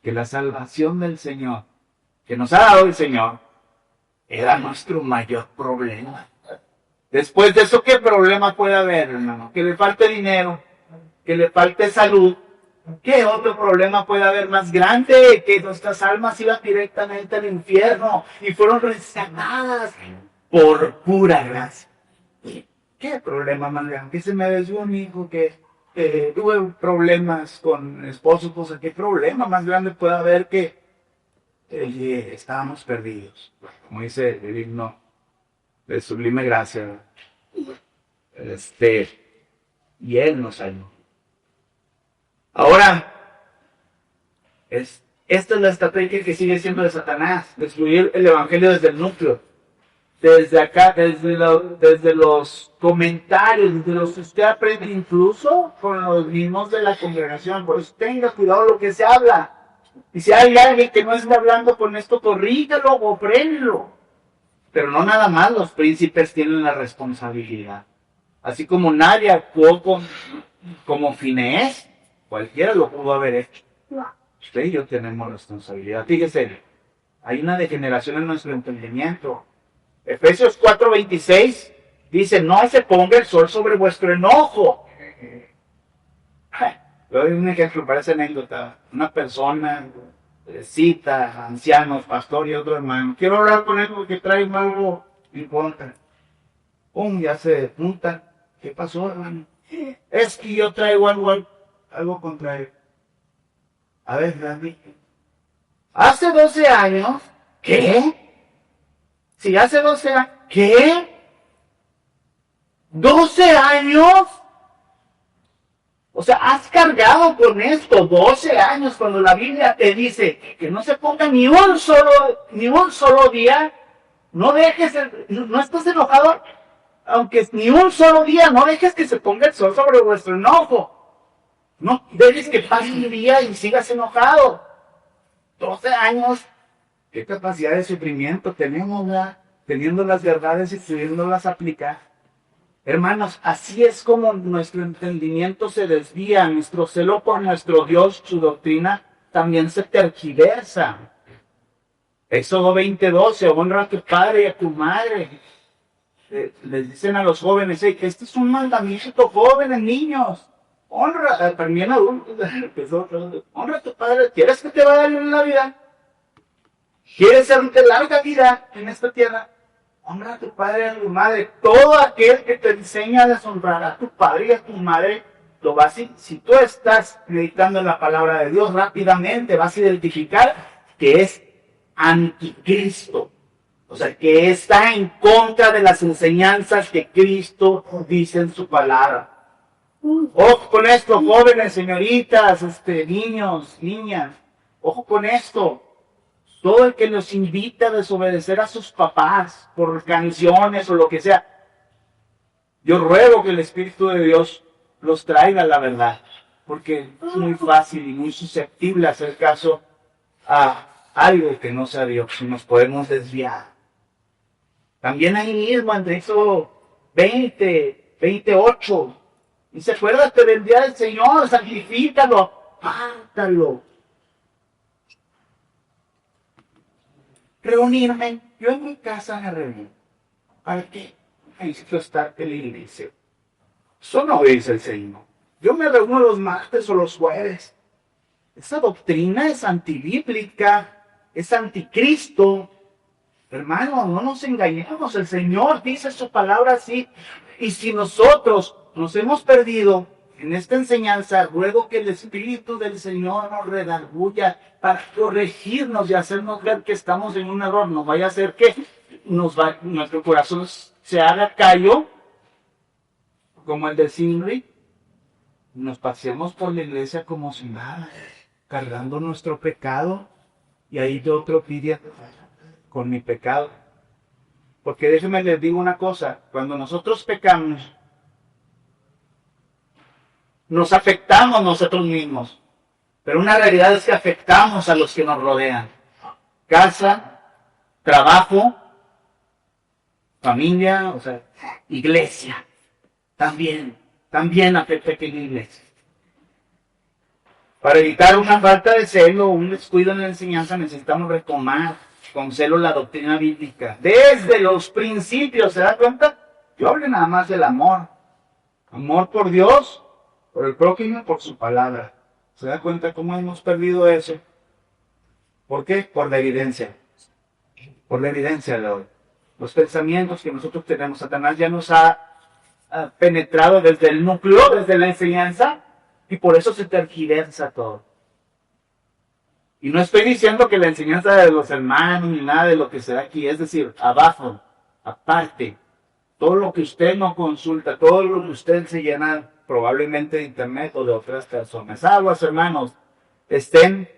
que la salvación del Señor, que nos ha dado el Señor, era nuestro mayor problema. Después de eso, ¿qué problema puede haber, hermano? Que le falte dinero, que le falte salud, ¿Qué otro problema puede haber más grande? Que nuestras almas iban directamente al infierno y fueron rescatadas por pura gracia. ¿Qué problema más grande? Que se me desvió un hijo, que tuve problemas con esposos, pues ¿qué problema más grande puede haber que estábamos perdidos? Como dice el himno de Sublime Gracia. Y Él nos salvó. Ahora, esta es la estrategia que sigue siendo de Satanás, destruir el evangelio desde el núcleo. Desde acá, desde los comentarios, desde los que usted aprende, incluso con los mismos de la congregación. Por eso tenga cuidado lo que se habla. Y si hay alguien que no está hablando con esto, corrígalo o préndelo. Pero no nada más, los príncipes tienen la responsabilidad. Así como nadie actuó como Finés, cualquiera lo pudo haber hecho. Usted y yo tenemos responsabilidad. Fíjese, hay una degeneración en nuestro entendimiento. Efesios 4:26 dice, no se ponga el sol sobre vuestro enojo. Le doy un ejemplo para esa anécdota. Una persona cita, ancianos, pastor y otro hermano. Quiero hablar con él porque trae algo en contra. Ya se juntan. ¿Qué pasó, hermano? Es que yo traigo algo contra él. A ver, Randy. Hace 12 años. ¿Qué? Si hace 12 años. ¿Qué? ¿12 años? O sea, has cargado con esto 12 años cuando la Biblia te dice que no se ponga ni un solo día. No dejes, no estás enojado, aunque ni un solo día, no dejes que se ponga el sol sobre vuestro enojo. No dejes que pase un día y sigas enojado. 12 años. ¿Qué capacidad de sufrimiento tenemos, ¿verdad? Teniendo las verdades y pudiéndolas aplicar? Hermanos, así es como nuestro entendimiento se desvía, nuestro celo por nuestro Dios, su doctrina, también se tergiversa. Éxodo 20:12, honra a tu padre y a tu madre. Les dicen a los jóvenes, que este es un mandamiento, jóvenes, niños. Honra, también adultos, honra a tu padre. ¿Quieres que te vaya en la vida? ¿Quieres hacerte larga vida en esta tierra? Honra a tu padre y a tu madre. Todo aquel que te enseña a deshonrar a tu padre y a tu madre, lo vas a, si tú estás meditando en la palabra de Dios, rápidamente vas a identificar que es anticristo. O sea, que está en contra de las enseñanzas que Cristo dice en su palabra. Ojo con esto, jóvenes, señoritas, niños, niñas. Ojo con esto. Todo el que nos invita a desobedecer a sus papás por canciones o lo que sea, yo ruego que el Espíritu de Dios los traiga a la verdad, porque es muy fácil y muy susceptible hacer caso a algo que no sea Dios y nos podemos desviar. También ahí mismo en Éxodo 20:28, dice, acuérdate del día del Señor, santifícalo, apártalo. Reunirme, yo en mi casa me reuní. ¿Para qué? Necesito estar en la iglesia. Eso no dice el Señor. Yo me reúno los martes o los jueves. Esa doctrina es antibíblica, es anticristo. Hermano, no nos engañemos. El Señor dice su palabra así. Y si nosotros nos hemos perdido en esta enseñanza, ruego que el Espíritu del Señor nos redarguya para corregirnos y hacernos ver que estamos en un error. No vaya a ser que nuestro corazón se haga callo, como el de Zimri, nos pasemos por la iglesia como si nada, cargando nuestro pecado, y ahí yo tropiezo con mi pecado. Porque déjenme les digo una cosa, cuando nosotros pecamos, nos afectamos nosotros mismos, pero una realidad es que afectamos a los que nos rodean. Casa, trabajo, familia, o sea, iglesia. También afecta a la iglesia. Para evitar una falta de celo, un descuido en la enseñanza, necesitamos retomar con celo la doctrina bíblica. Desde los principios, ¿se da cuenta? Yo hablo nada más del amor. Amor por Dios, por el prójimo y por su palabra. ¿Se da cuenta cómo hemos perdido eso? ¿Por qué? Por la evidencia. Por la evidencia, los pensamientos que nosotros tenemos. Satanás ya nos ha penetrado desde el núcleo, desde la enseñanza, y por eso se tergiversa todo. Y no estoy diciendo que la enseñanza de los hermanos ni nada de lo que se da aquí, es decir, abajo, aparte, todo lo que usted no consulta, todo lo que usted se llena probablemente de internet o de otras personas. Aguas, hermanos, estén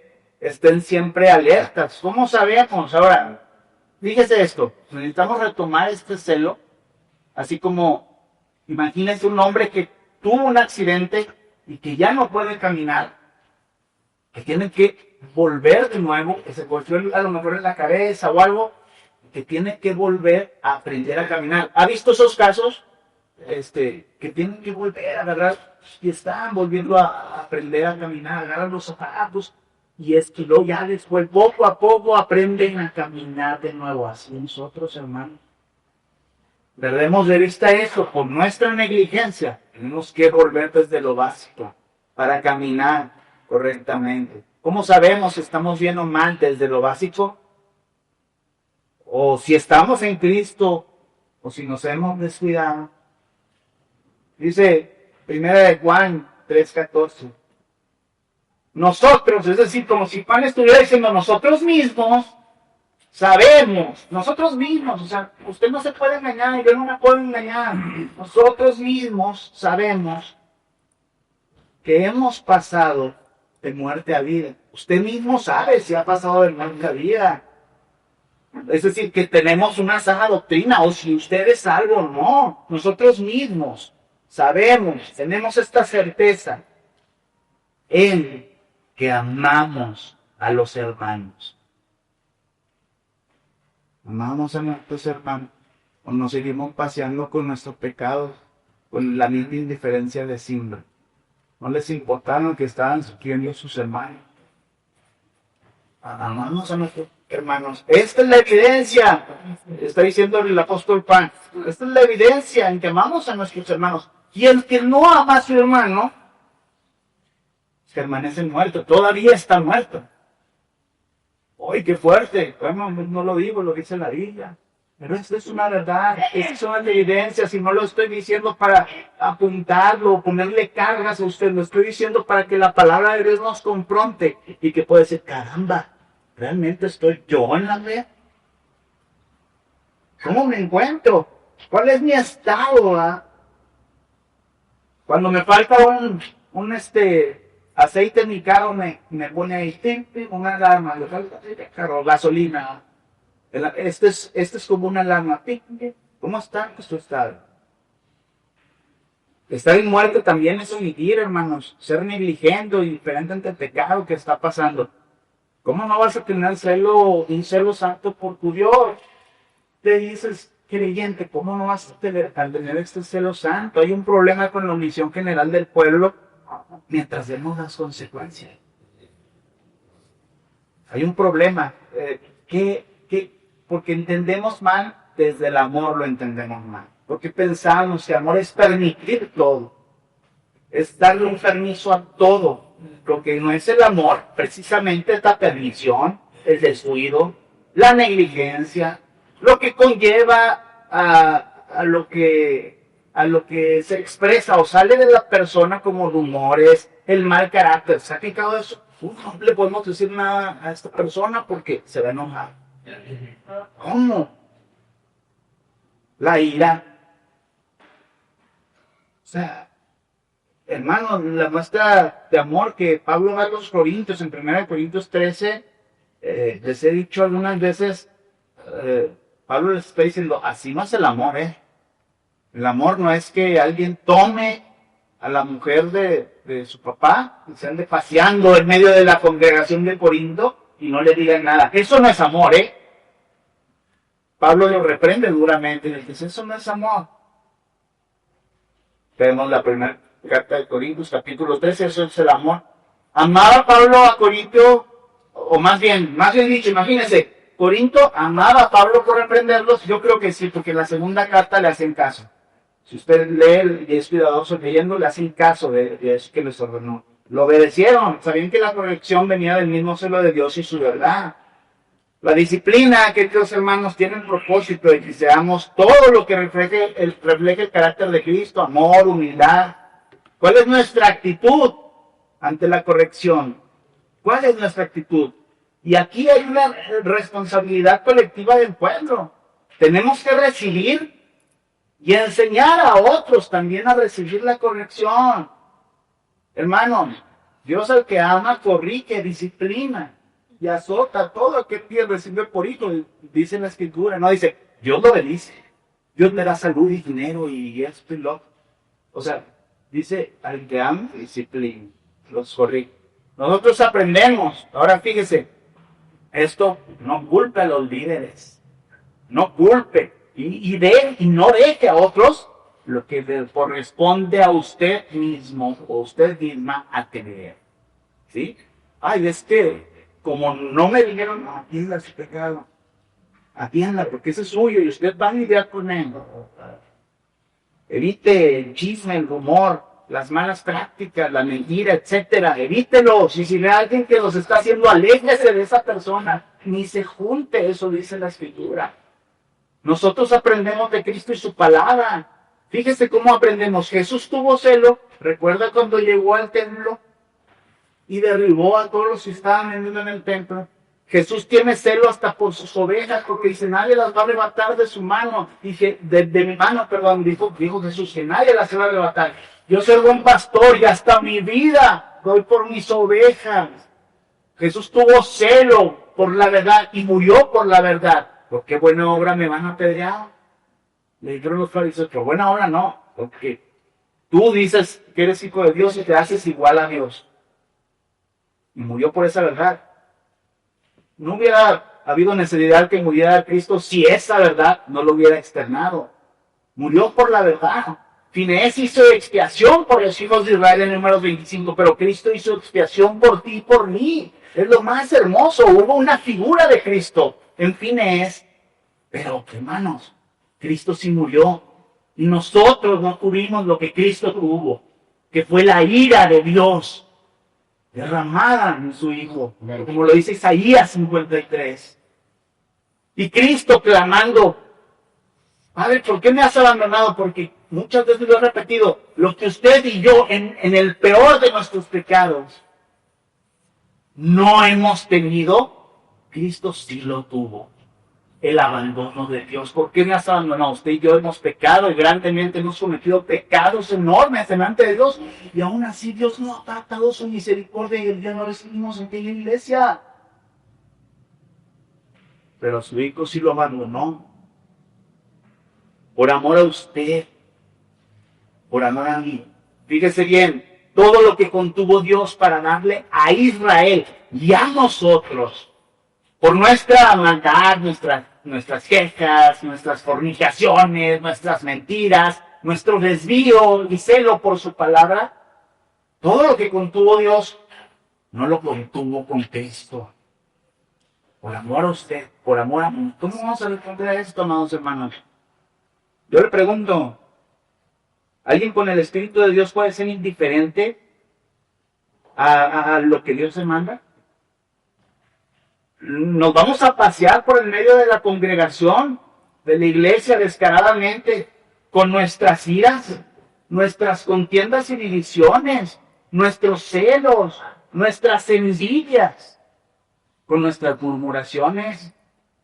siempre alertas. ¿Cómo sabemos? Ahora, fíjese esto, necesitamos retomar este celo, así como, imagínense un hombre que tuvo un accidente y que ya no puede caminar, que tiene que volver de nuevo, que se golpeó a lo mejor en la cabeza o algo, que tiene que volver a aprender a caminar. ¿Ha visto esos casos? Que tienen que volver a agarrar y están volviendo a aprender a caminar, agarran los zapatos y luego ya después poco a poco aprenden a caminar de nuevo. Así nosotros, hermanos. Perdemos de vista eso por nuestra negligencia. Tenemos que volver desde lo básico para caminar correctamente. ¿Cómo sabemos si estamos bien o mal desde lo básico? O si estamos en Cristo, o si nos hemos descuidado. Dice 1 Juan 3:14. Nosotros, es decir, como si Juan estuviera diciendo nosotros mismos, sabemos, nosotros mismos, o sea, usted no se puede engañar, yo no me puedo engañar. Nosotros mismos sabemos que hemos pasado de muerte a vida. Usted mismo sabe si ha pasado de muerte a vida. Es decir, que tenemos una sana doctrina, o si usted es salvo o no. Nosotros mismos sabemos, tenemos esta certeza en que amamos a los hermanos. Amamos a nuestros hermanos, o nos seguimos paseando con nuestros pecados, con la misma indiferencia de siempre. No les importaba lo que estaban sufriendo sus hermanos. Amamos a nuestros hermanos. Esta es la evidencia, está diciendo el apóstol Juan. Esta es la evidencia en que amamos a nuestros hermanos. Y el que no ama a su hermano, permanece muerto, todavía está muerto. ¡Uy, qué fuerte! Bueno, no lo digo, lo dice la Biblia. Pero esto es una verdad, estas son las evidencias, y no lo estoy diciendo para apuntarlo o ponerle cargas a usted, lo estoy diciendo para que la palabra de Dios nos confronte y que pueda decir, caramba, ¿realmente estoy yo en la fe? ¿Cómo me encuentro? ¿Cuál es mi estado? Cuando me falta un aceite en mi carro, me pone ahí, una alarma, le falta aceite de carro, gasolina. Este es como una alarma. ¿Cómo está tu estado? Estar en muerte también es omitir, hermanos. Ser negligente o indiferente ante el pecado que está pasando. ¿Cómo no vas a tener un celo santo por tu Dios? Te dices, creyente, ¿cómo no vas a tener este celo santo? Hay un problema con la omisión general del pueblo mientras vemos las consecuencias. Hay un problema porque entendemos mal, desde el amor lo entendemos mal. Porque pensamos que amor es permitir todo. Es darle un permiso a todo. Lo que no es el amor, precisamente esta permisión, el descuido, la negligencia, lo que conlleva a lo que se expresa o sale de la persona como rumores, el mal carácter. ¿Se ha fijado eso? No le podemos decir nada a esta persona porque se va a enojar. ¿Cómo? La ira. O sea, hermano, la muestra de amor que Pablo da a los Corintios, en 1 Corintios 13, les he dicho algunas veces, Pablo les está diciendo, así no es el amor, El amor no es que alguien tome a la mujer de su papá y se ande paseando en medio de la congregación de Corinto y no le digan nada. Eso no es amor, Pablo lo reprende duramente y le dice, eso no es amor. Tenemos la primera carta de Corintios, capítulo 13, eso es el amor. Amaba Pablo a Corinto, o más bien dicho, imagínense, Corinto amaba a Pablo por reprenderlos. Yo creo que sí, porque en la segunda carta le hacen caso. Si usted lee y es cuidadoso leyendo, le hacen caso de eso que les ordenó. Lo obedecieron, sabían que la corrección venía del mismo celo de Dios y su verdad. La disciplina, queridos hermanos, tiene el propósito de que seamos todo lo que refleje el carácter de Cristo, amor, humildad. ¿Cuál es nuestra actitud ante la corrección? ¿Cuál es nuestra actitud? Y aquí hay una responsabilidad colectiva del pueblo. Tenemos que recibir y enseñar a otros también a recibir la corrección. Hermano, Dios al que ama corrige, disciplina y azota todo aquel que recibe por hijo, dice la Escritura. No dice, Dios lo bendice, Dios me da salud y dinero y esto y lo otro. O sea, dice, al que ama, disciplina, los corrige. Nosotros aprendemos, ahora fíjese, esto no culpe a los líderes, no culpe y no deje a otros lo que le corresponde a usted mismo o usted misma atender. ¿Sí? Ay, es que como no me dijeron, atienda su pecado, atienda porque ese es suyo y usted va a lidiar con él. Evite el chisme, el rumor, las malas prácticas, la mentira, etcétera. Evítelos. Y si ve a alguien que los está haciendo, aléjese de esa persona. Ni se junte, eso dice la Escritura. Nosotros aprendemos de Cristo y su palabra. Fíjese cómo aprendemos. Jesús tuvo celo. ¿Recuerda cuando llegó al templo y derribó a todos los que estaban en el templo? Jesús tiene celo hasta por sus ovejas, porque dice, nadie las va a arrebatar de su mano. Dije, de mi mano, perdón, dijo Jesús, que nadie las va a arrebatar. Yo soy buen pastor y hasta mi vida doy por mis ovejas. Jesús tuvo celo por la verdad y murió por la verdad. ¿Por qué buena obra me van a apedrear? Le dijeron los fariseos, pero buena obra no, porque tú dices que eres hijo de Dios y te haces igual a Dios. Y murió por esa verdad. No hubiera habido necesidad que muriera Cristo si esa verdad no lo hubiera externado. Murió por la verdad. Finés hizo expiación por los hijos de Israel en Números 25, pero Cristo hizo expiación por ti y por mí. Es lo más hermoso. Hubo una figura de Cristo en Finés, pero hermanos, Cristo sí murió. Y nosotros no tuvimos lo que Cristo tuvo, que fue la ira de Dios derramada en su Hijo, como lo dice Isaías 53. Y Cristo clamando, Padre, ¿por qué me has abandonado? Porque muchas veces lo he repetido, lo que usted y yo en el peor de nuestros pecados no hemos tenido, Cristo sí lo tuvo. El abandono de Dios. ¿Por qué me has abandonado? Usted y yo hemos pecado y grandemente hemos cometido pecados enormes delante de Dios. Y aún así Dios no ha tratado su misericordia y el día no recibimos en aquella iglesia. Pero a su hijo sí lo abandonó. Por amor a usted. Por amor a mí. Fíjese bien, todo lo que contuvo Dios para darle a Israel y a nosotros. Por nuestra maldad, nuestras quejas, nuestras fornicaciones, nuestras mentiras, nuestro desvío y celo por su palabra, todo lo que contuvo Dios, no lo contuvo con Cristo. Por amor a usted, por amor a mí. ¿Cómo vamos a responder a esto, amados hermanos? Yo le pregunto, ¿alguien con el Espíritu de Dios puede ser indiferente a lo que Dios demanda? Nos vamos a pasear por el medio de la congregación, de la iglesia descaradamente, con nuestras iras, nuestras contiendas y divisiones, nuestros celos, nuestras envidias, con nuestras murmuraciones,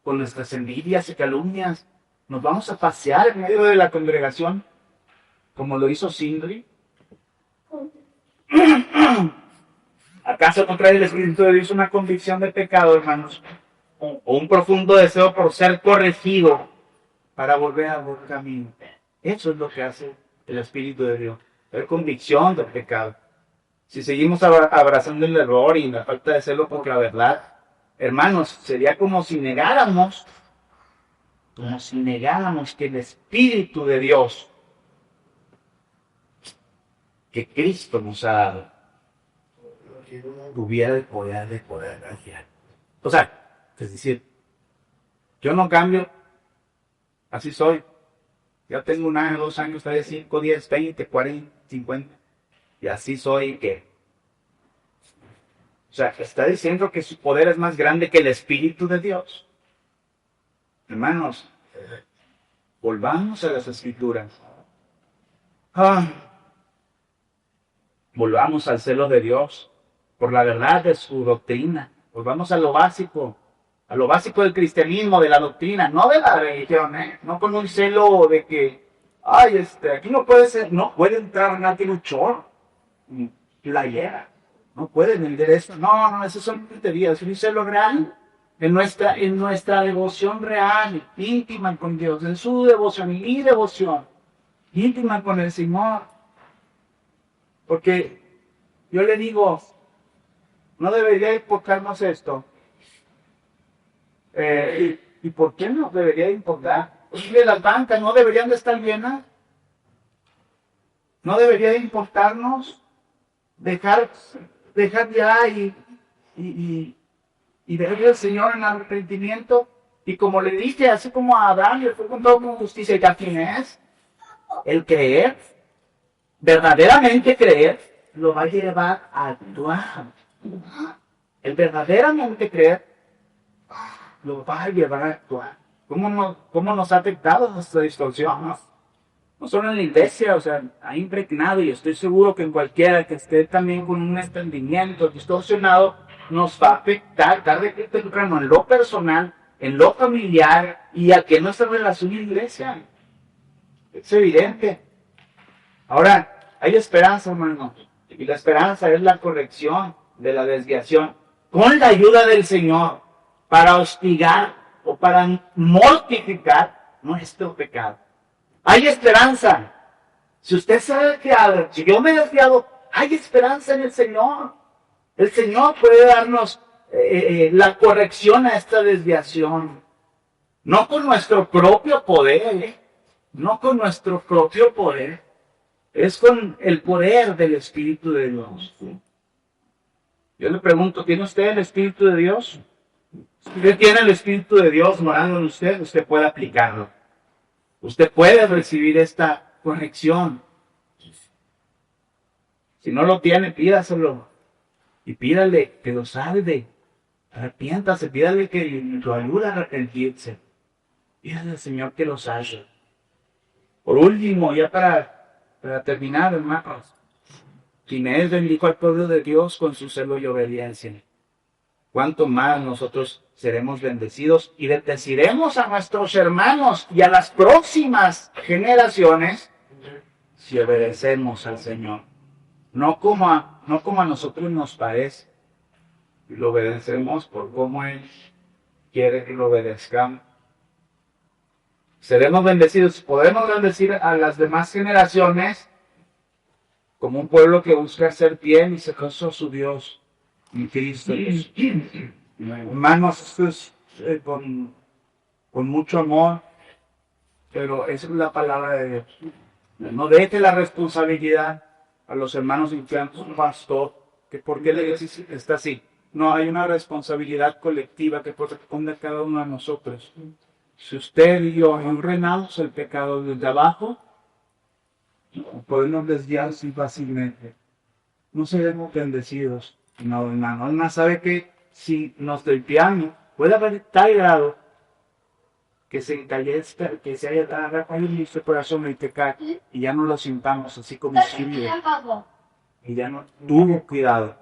con nuestras envidias y calumnias. Nos vamos a pasear en medio de la congregación, como lo hizo Sindri. ¿Acaso no trae el Espíritu de Dios una convicción de pecado, hermanos? O un profundo deseo por ser corregido para volver a buen camino. Eso es lo que hace el Espíritu de Dios. Es convicción del pecado. Si seguimos abrazando el error y la falta de celo por la verdad, hermanos, sería como si negáramos que el Espíritu de Dios, que Cristo nos ha dado, tuviera el poder de cambiar. O sea, es decir, yo no cambio, así soy. Ya tengo 1 año, 2 años, 3, 5, 10, 20, 40, 50. Y así soy que sea, está diciendo que su poder es más grande que el Espíritu de Dios. Hermanos, volvamos a las Escrituras. Volvamos al celo de Dios por la verdad de su doctrina. Volvamos a lo básico del cristianismo, de la doctrina, no de la religión, no con un celo de que, aquí no puede ser, no puede entrar Nati Luchor, playera, no puede vender eso, no, esas son tonterías, es un celo real, en nuestra devoción real, íntima con Dios, en su devoción y mi devoción, íntima con el Señor, porque yo le digo, no debería importarnos esto. ¿Y por qué no debería importar? Porque las bancas no deberían de estar llenas. No debería de importarnos dejar ya y dejarle al Señor en arrepentimiento. Y como le dije, así como a Adán le fue con todo con justicia, ¿y a quién es? El creer, verdaderamente creer, lo va a llevar a actuar. El verdaderamente creer lo va a llevar a actuar. ¿Cómo nos ha afectado nuestra distorsión? No solo en la iglesia, o sea, ha impregnado, y estoy seguro que en cualquiera que esté también con un entendimiento distorsionado, nos va a afectar tarde que temprano en lo personal, en lo familiar y aquí en nuestra relación en la iglesia. Es evidente. Ahora, hay esperanza, hermanos, y la esperanza es la corrección de la desviación con la ayuda del Señor para hostigar o para mortificar nuestro pecado. Hay esperanza. Si usted se ha desviado, si yo me he desviado, hay esperanza en el Señor. El Señor puede darnos la corrección a esta desviación. No con nuestro propio poder, no con nuestro propio poder. Es con el poder del Espíritu de Dios. Yo le pregunto, ¿tiene usted el Espíritu de Dios? Si usted tiene el Espíritu de Dios morando en usted, usted puede aplicarlo. Usted puede recibir esta corrección. Si no lo tiene, pídaselo. Y pídale que lo salve. Arrepiéntase, pídale que lo ayude a arrepentirse. Pídale al Señor que lo salve. Por último, ya para terminar, hermanos, Ginés bendijo al pueblo de Dios con su celo y obediencia. Cuánto más nosotros seremos bendecidos y bendeciremos a nuestros hermanos y a las próximas generaciones si obedecemos al Señor. No como a nosotros nos parece. Y lo obedecemos por cómo Él quiere que lo obedezcamos. Seremos bendecidos, podemos bendecir a las demás generaciones como un pueblo que busca ser bien y celoso a su Dios en Cristo. Hermanos, esto es con mucho amor, pero esa es la palabra de Dios. No deje la responsabilidad a los hermanos influenciados, un pastor, que por qué le está así. No, hay una responsabilidad colectiva que corresponde a cada uno de nosotros. Si usted y yo enredamos el pecado desde abajo, podemos desviarse fácilmente. No seremos bendecidos. No, hermano. Una sabe que si nos desviamos, puede haber tal grado que se encallezca, que se haya dado en nuestro corazón el pecado y ya no lo sintamos así como si y ya no tuvo cuidado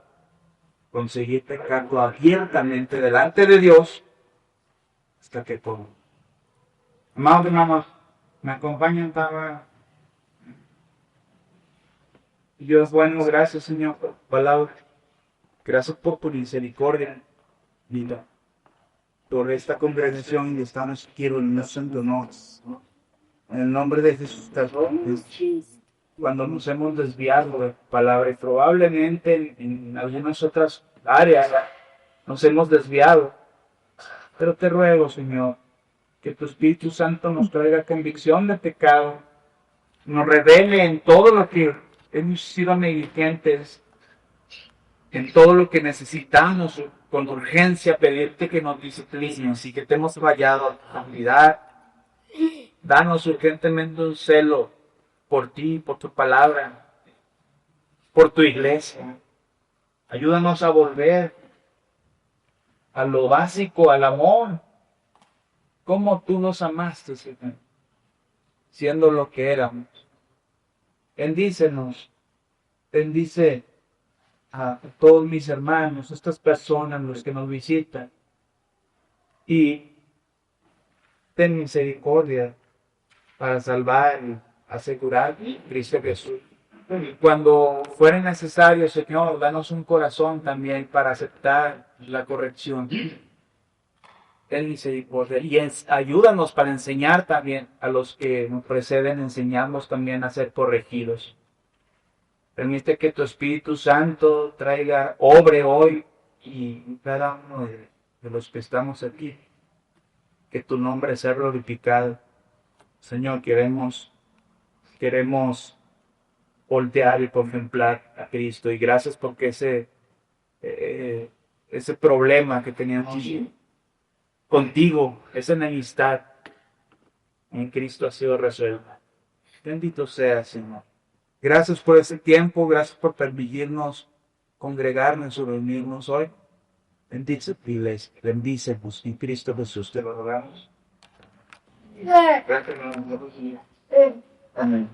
con seguir pecando abiertamente delante de Dios hasta que todo. Amados hermanos, me acompañan para Dios bueno, gracias Señor por tu palabra. Gracias por tu misericordia, vida. Por esta congregación y estamos quiero en nuestro honor. En el nombre de Jesús, cuando nos hemos desviado de palabra y probablemente en algunas otras áreas nos hemos desviado. Pero te ruego, Señor, que tu Espíritu Santo nos traiga convicción de pecado, nos revele en todo lo que hemos sido negligentes, en todo lo que necesitamos con urgencia pedirte que nos disciplines y que te hemos fallado a tu comunidad. Danos urgentemente un celo por ti, por tu palabra, por tu iglesia. Ayúdanos a volver a lo básico, al amor. ¿Cómo tú nos amaste, Señor? Siendo lo que éramos. Bendice a todos mis hermanos, estas personas, los que nos visitan. Y ten misericordia para salvar y asegurar Cristo Jesús. Cuando fuera necesario, Señor, danos un corazón también para aceptar la corrección. Ten misericordia y ayúdanos para enseñar también a los que nos preceden, enseñarnos también a ser corregidos. Permite que tu Espíritu Santo traiga, obre hoy y cada uno de los que estamos aquí. Que tu nombre sea glorificado. Señor, queremos voltear y contemplar a Cristo. Y gracias porque ese problema que teníamos contigo, esa enemistad en Cristo ha sido resuelta. Bendito sea, Señor. Gracias por ese tiempo, gracias por permitirnos congregarnos y reunirnos hoy. Bendice tu iglesia, bendícenos en Cristo Jesús, te lo rogamos. Gracias, hermano. Amén.